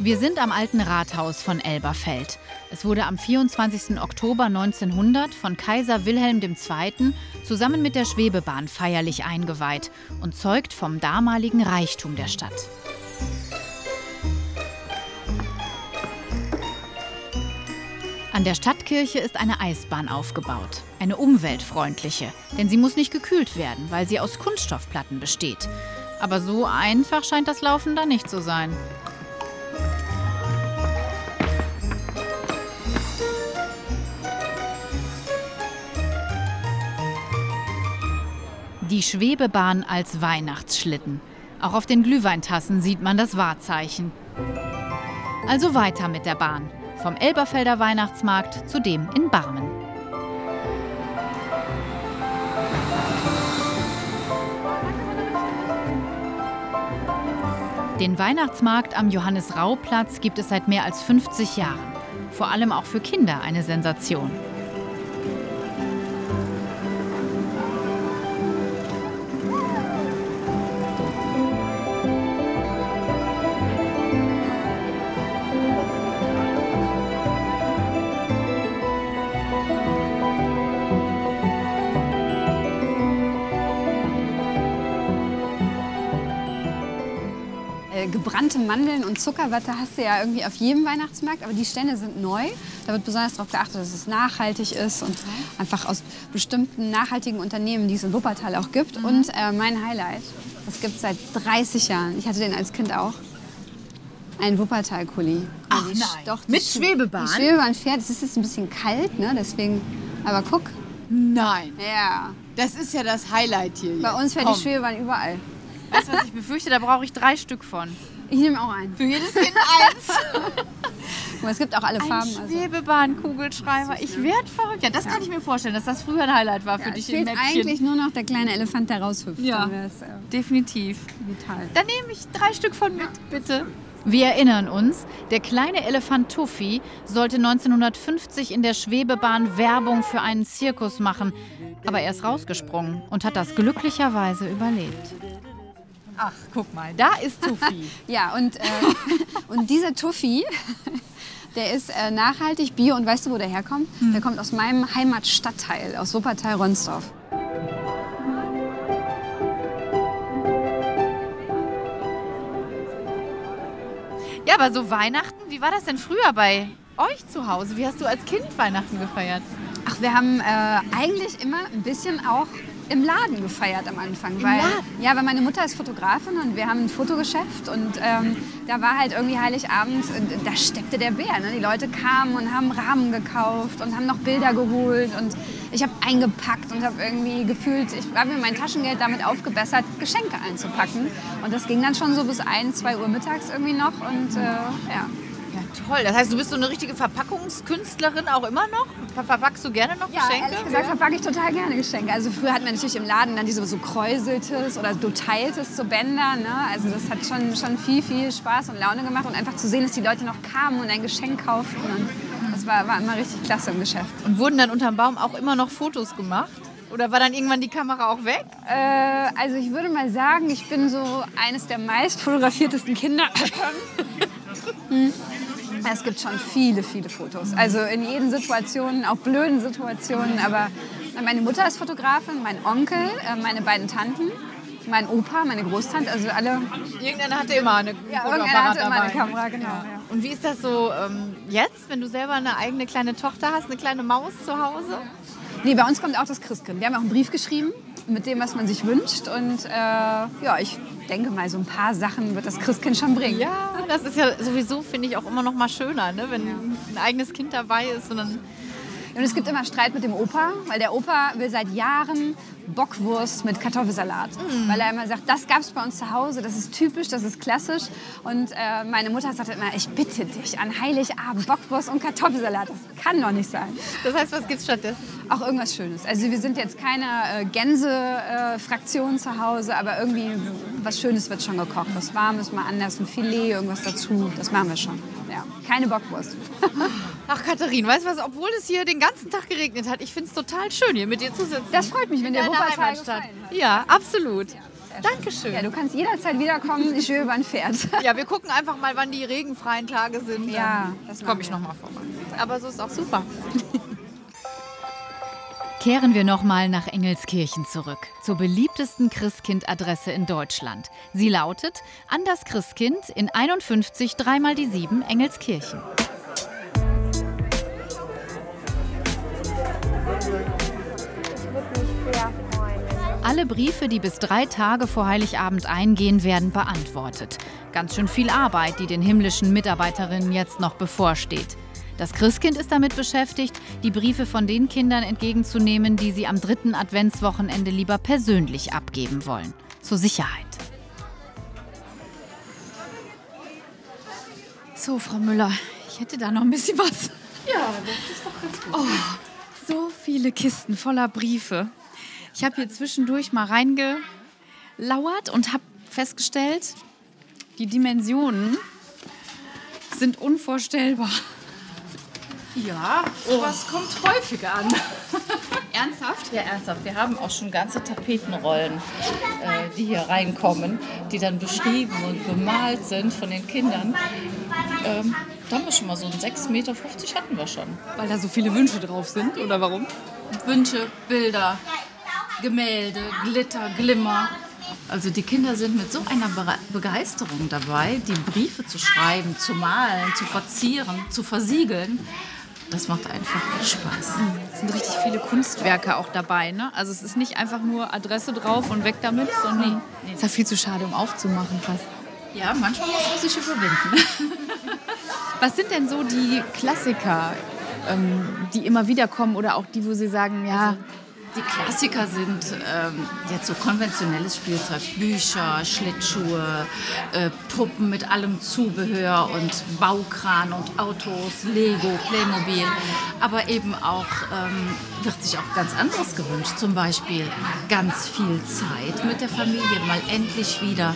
Wir sind am alten Rathaus von Elberfeld. Es wurde am 24. Oktober 1900 von Kaiser Wilhelm II. Zusammen mit der Schwebebahn feierlich eingeweiht und zeugt vom damaligen Reichtum der Stadt. An der Stadtkirche ist eine Eisbahn aufgebaut. Eine umweltfreundliche, denn sie muss nicht gekühlt werden, weil sie aus Kunststoffplatten besteht. Aber so einfach scheint das Laufen da nicht zu sein. Die Schwebebahn als Weihnachtsschlitten. Auch auf den Glühweintassen sieht man das Wahrzeichen. Also weiter mit der Bahn. Vom Elberfelder Weihnachtsmarkt zu dem in Barmen. Den Weihnachtsmarkt am Johannes-Rau-Platz gibt es seit mehr als 50 Jahren. Vor allem auch für Kinder eine Sensation. Gebrannte Mandeln und Zuckerwatte hast du ja irgendwie auf jedem Weihnachtsmarkt, aber die Stände sind neu. Da wird besonders darauf geachtet, dass es nachhaltig ist und einfach aus bestimmten nachhaltigen Unternehmen, die es in Wuppertal auch gibt. Und mein Highlight, das gibt es seit 30 Jahren. Ich hatte den als Kind auch. Ein Wuppertal-Kuli. Ach nein, doch, mit Schwebebahn? Die Schwebebahn fährt, es ist jetzt ein bisschen kalt, ne? Deswegen, aber guck. Nein. Ja. Das ist ja das Highlight hier. Bei uns fährt die Schwebebahn überall. Weißt du, was ich befürchte? Da brauche ich 3 Stück von. Ich nehme auch einen. Für jedes Kind eins. Aber es gibt auch alle Farben. Ein Schwebebahn-Kugelschreiber. Ich werde verrückt. Ja, das kann ich mir vorstellen, dass das früher ein Highlight war für dich im Mäppchen. Es fehlt eigentlich nur noch der kleine Elefant, der raushüpft. Ja, definitiv. Vital. Dann nehme ich 3 Stück von mit, bitte. Wir erinnern uns, der kleine Elefant Tuffy sollte 1950 in der Schwebebahn Werbung für einen Zirkus machen. Aber er ist rausgesprungen und hat das glücklicherweise überlebt. Ach, guck mal, da ist Tuffy. Ja, und dieser Tuffy, der ist nachhaltig, bio. Und weißt du, wo der herkommt? Der kommt aus meinem Heimatstadtteil, aus Wuppertal-Ronsdorf. Ja, aber so Weihnachten, wie war das denn früher bei euch zu Hause? Wie hast du als Kind Weihnachten gefeiert? Ach, wir haben eigentlich immer ein bisschen auch im Laden gefeiert am Anfang. Weil meine Mutter ist Fotografin und wir haben ein Fotogeschäft und da war halt irgendwie Heiligabend, da steckte der Bär. Ne? Die Leute kamen und haben Rahmen gekauft und haben noch Bilder geholt und ich habe eingepackt und habe irgendwie gefühlt, ich habe mir mein Taschengeld damit aufgebessert, Geschenke einzupacken. Und das ging dann schon so bis 1, 2 Uhr mittags irgendwie noch und ja. Ja, toll. Das heißt, du bist so eine richtige Verpackungskünstlerin auch immer noch? Verpackst du gerne noch Geschenke? Ja, ehrlich gesagt verpacke ich total gerne Geschenke. Also früher hatten wir natürlich im Laden dann diese so Kräuseltes oder Doteiltes zu Bändern. Ne? Also das hat schon viel Spaß und Laune gemacht. Und einfach zu sehen, dass die Leute noch kamen und ein Geschenk kauften. Und das war immer richtig klasse im Geschäft. Und wurden dann unterm Baum auch immer noch Fotos gemacht? Oder war dann irgendwann die Kamera auch weg? Also ich würde mal sagen, ich bin so eines der meist fotografiertesten Kinder. Es gibt schon viele Fotos. Also in jeden Situationen, auch blöden Situationen. Aber meine Mutter ist Fotografin, mein Onkel, meine beiden Tanten, mein Opa, meine Großtante, also alle. Irgendeiner hatte immer eine irgendeiner hatte immer eine Kamera, genau. Ja. Und wie ist das so jetzt, wenn du selber eine eigene kleine Tochter hast, eine kleine Maus zu Hause? Nee, bei uns kommt auch das Christkind. Wir haben auch einen Brief geschrieben mit dem, was man sich wünscht. Und ich denke mal, so ein paar Sachen wird das Christkind schon bringen. Ja, das ist ja sowieso, finde ich, auch immer noch mal schöner, ne? Wenn ein eigenes Kind dabei ist. Und es gibt immer Streit mit dem Opa, weil der Opa will seit Jahren Bockwurst mit Kartoffelsalat. Weil er immer sagt, das gab es bei uns zu Hause, das ist typisch, das ist klassisch. Und meine Mutter sagt immer, ich bitte dich, an Heiligabend Bockwurst und Kartoffelsalat, das kann doch nicht sein. Das heißt, was gibt's stattdessen? Auch irgendwas Schönes. Also wir sind jetzt keine Gänse-Fraktion zu Hause, aber irgendwie was Schönes wird schon gekocht. Was Warmes, mal anders, ein Filet, irgendwas dazu, das machen wir schon. Ja, keine Bockwurst. Ach, Katharin, weißt du was, obwohl es hier den ganzen Tag geregnet hat, ich finde es total schön, hier mit dir zu sitzen. Das freut mich, wenn der Wuppertal gefallen hat. Ja, absolut. Ja, Dankeschön. Ja, du kannst jederzeit wiederkommen, ich höre über ein Pferd. Ja, wir gucken einfach mal, wann die regenfreien Tage sind. Ja, das komme ich noch mal vorbei. Aber so ist auch super. Kehren wir nochmal nach Engelskirchen zurück, zur beliebtesten Christkind-Adresse in Deutschland. Sie lautet an das Christkind in 51 3x7 Engelskirchen. Alle Briefe, die bis 3 Tage vor Heiligabend eingehen, werden beantwortet. Ganz schön viel Arbeit, die den himmlischen Mitarbeiterinnen jetzt noch bevorsteht. Das Christkind ist damit beschäftigt, die Briefe von den Kindern entgegenzunehmen, die sie am 3. Adventswochenende lieber persönlich abgeben wollen. Zur Sicherheit. So, Frau Müller, ich hätte da noch ein bisschen was. Ja, das ist doch ganz gut. Oh, so viele Kisten voller Briefe. Ich habe hier zwischendurch mal reingelauert und habe festgestellt, die Dimensionen sind unvorstellbar. Ja, sowas kommt häufiger an. Ernsthaft? Ja, ernsthaft. Wir haben auch schon ganze Tapetenrollen, die hier reinkommen, die dann beschrieben und bemalt sind von den Kindern. Da haben wir schon mal so einen 6,50 Meter hatten wir schon. Weil da so viele Wünsche drauf sind, oder warum? Wünsche, Bilder, Gemälde, Glitter, Glimmer. Also die Kinder sind mit so einer Begeisterung dabei, die Briefe zu schreiben, zu malen, zu verzieren, zu versiegeln. Das macht einfach Spaß. Es sind richtig viele Kunstwerke auch dabei, ne? Also es ist nicht einfach nur Adresse drauf und weg damit, sondern es ist ja viel zu schade, um aufzumachen fast. Ja, manchmal muss man sich überwinden. Was sind denn so die Klassiker, die immer wieder kommen oder auch die, wo Sie sagen, ja... Die Klassiker sind jetzt so konventionelles Spielzeug, Bücher, Schlittschuhe, Puppen mit allem Zubehör und Baukran und Autos, Lego, Playmobil. Aber eben auch wird sich auch ganz anderes gewünscht. Zum Beispiel ganz viel Zeit mit der Familie, mal endlich wieder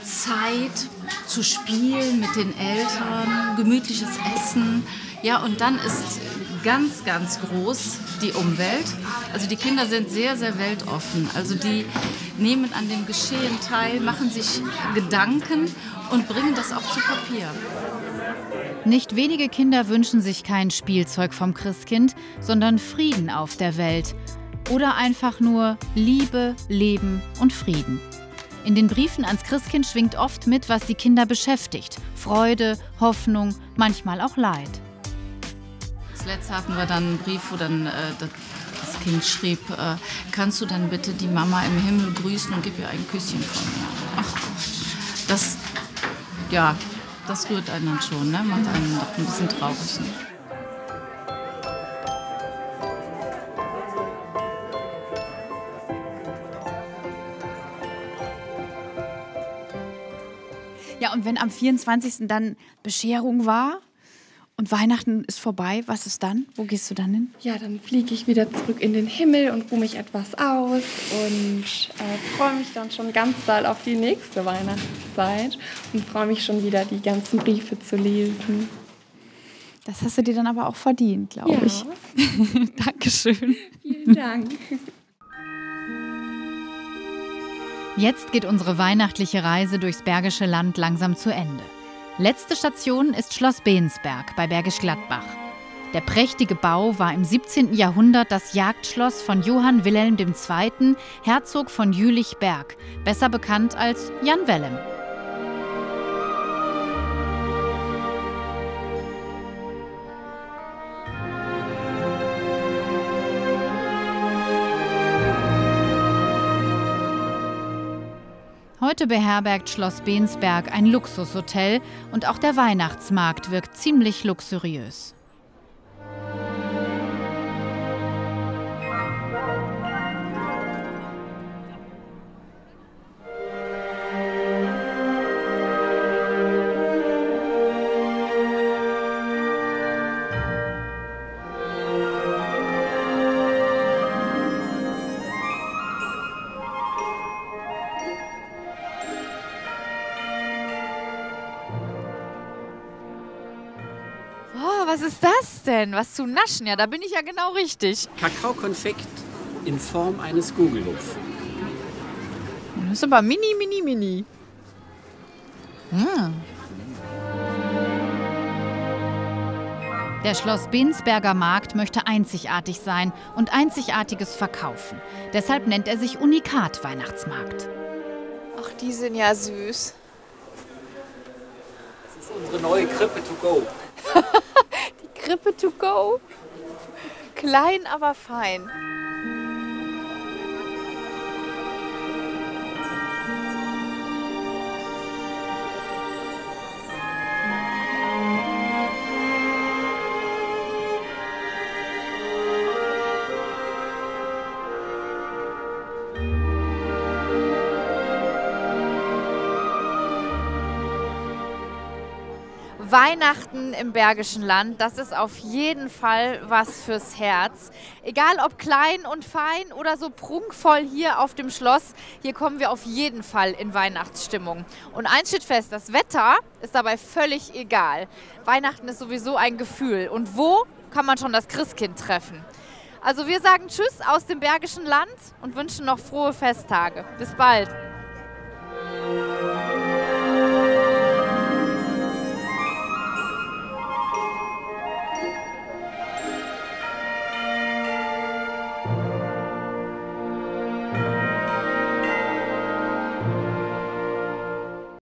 Zeit zu spielen mit den Eltern, gemütliches Essen. Ja, und dann ist ganz, ganz groß die Umwelt. Also die Kinder sind sehr, sehr weltoffen. Also die nehmen an dem Geschehen teil, machen sich Gedanken und bringen das auch zu Papier. Nicht wenige Kinder wünschen sich kein Spielzeug vom Christkind, sondern Frieden auf der Welt. Oder einfach nur Liebe, Leben und Frieden. In den Briefen ans Christkind schwingt oft mit, was die Kinder beschäftigt. Freude, Hoffnung, manchmal auch Leid. Das letzte hatten wir dann einen Brief, wo dann das Kind schrieb, kannst du dann bitte die Mama im Himmel grüßen und gib ihr ein Küsschen von mir. Ach Gott, das rührt einen dann schon, ne? Macht einen noch ein bisschen traurig. Ne? Ja, und wenn am 24. dann Bescherung war und Weihnachten ist vorbei, was ist dann? Wo gehst du dann hin? Ja, dann fliege ich wieder zurück in den Himmel und ruhe mich etwas aus und freue mich dann schon ganz doll auf die nächste Weihnachtszeit und freue mich schon wieder, die ganzen Briefe zu lesen. Das hast du dir dann aber auch verdient, glaube ich. Dankeschön. Vielen Dank. Jetzt geht unsere weihnachtliche Reise durchs Bergische Land langsam zu Ende. Letzte Station ist Schloss Bensberg bei Bergisch Gladbach. Der prächtige Bau war im 17. Jahrhundert das Jagdschloss von Johann Wilhelm II., Herzog von Jülich-Berg, besser bekannt als Jan Wellem. Heute beherbergt Schloss Bensberg ein Luxushotel und auch der Weihnachtsmarkt wirkt ziemlich luxuriös. Was ist das denn? Was zu naschen? Ja, da bin ich ja genau richtig. Kakaokonfekt in Form eines Gugelhupf. Das ist aber mini. Der Schloss Bensberger Markt möchte einzigartig sein und Einzigartiges verkaufen. Deshalb nennt er sich Unikat Weihnachtsmarkt. Ach, die sind ja süß. Das ist unsere neue Krippe to go. Krippe to go. Klein, aber fein. Weihnachten im Bergischen Land, das ist auf jeden Fall was fürs Herz. Egal ob klein und fein oder so prunkvoll hier auf dem Schloss, hier kommen wir auf jeden Fall in Weihnachtsstimmung. Und eins steht fest, das Wetter ist dabei völlig egal. Weihnachten ist sowieso ein Gefühl. Und wo kann man schon das Christkind treffen? Also wir sagen Tschüss aus dem Bergischen Land und wünschen noch frohe Festtage. Bis bald.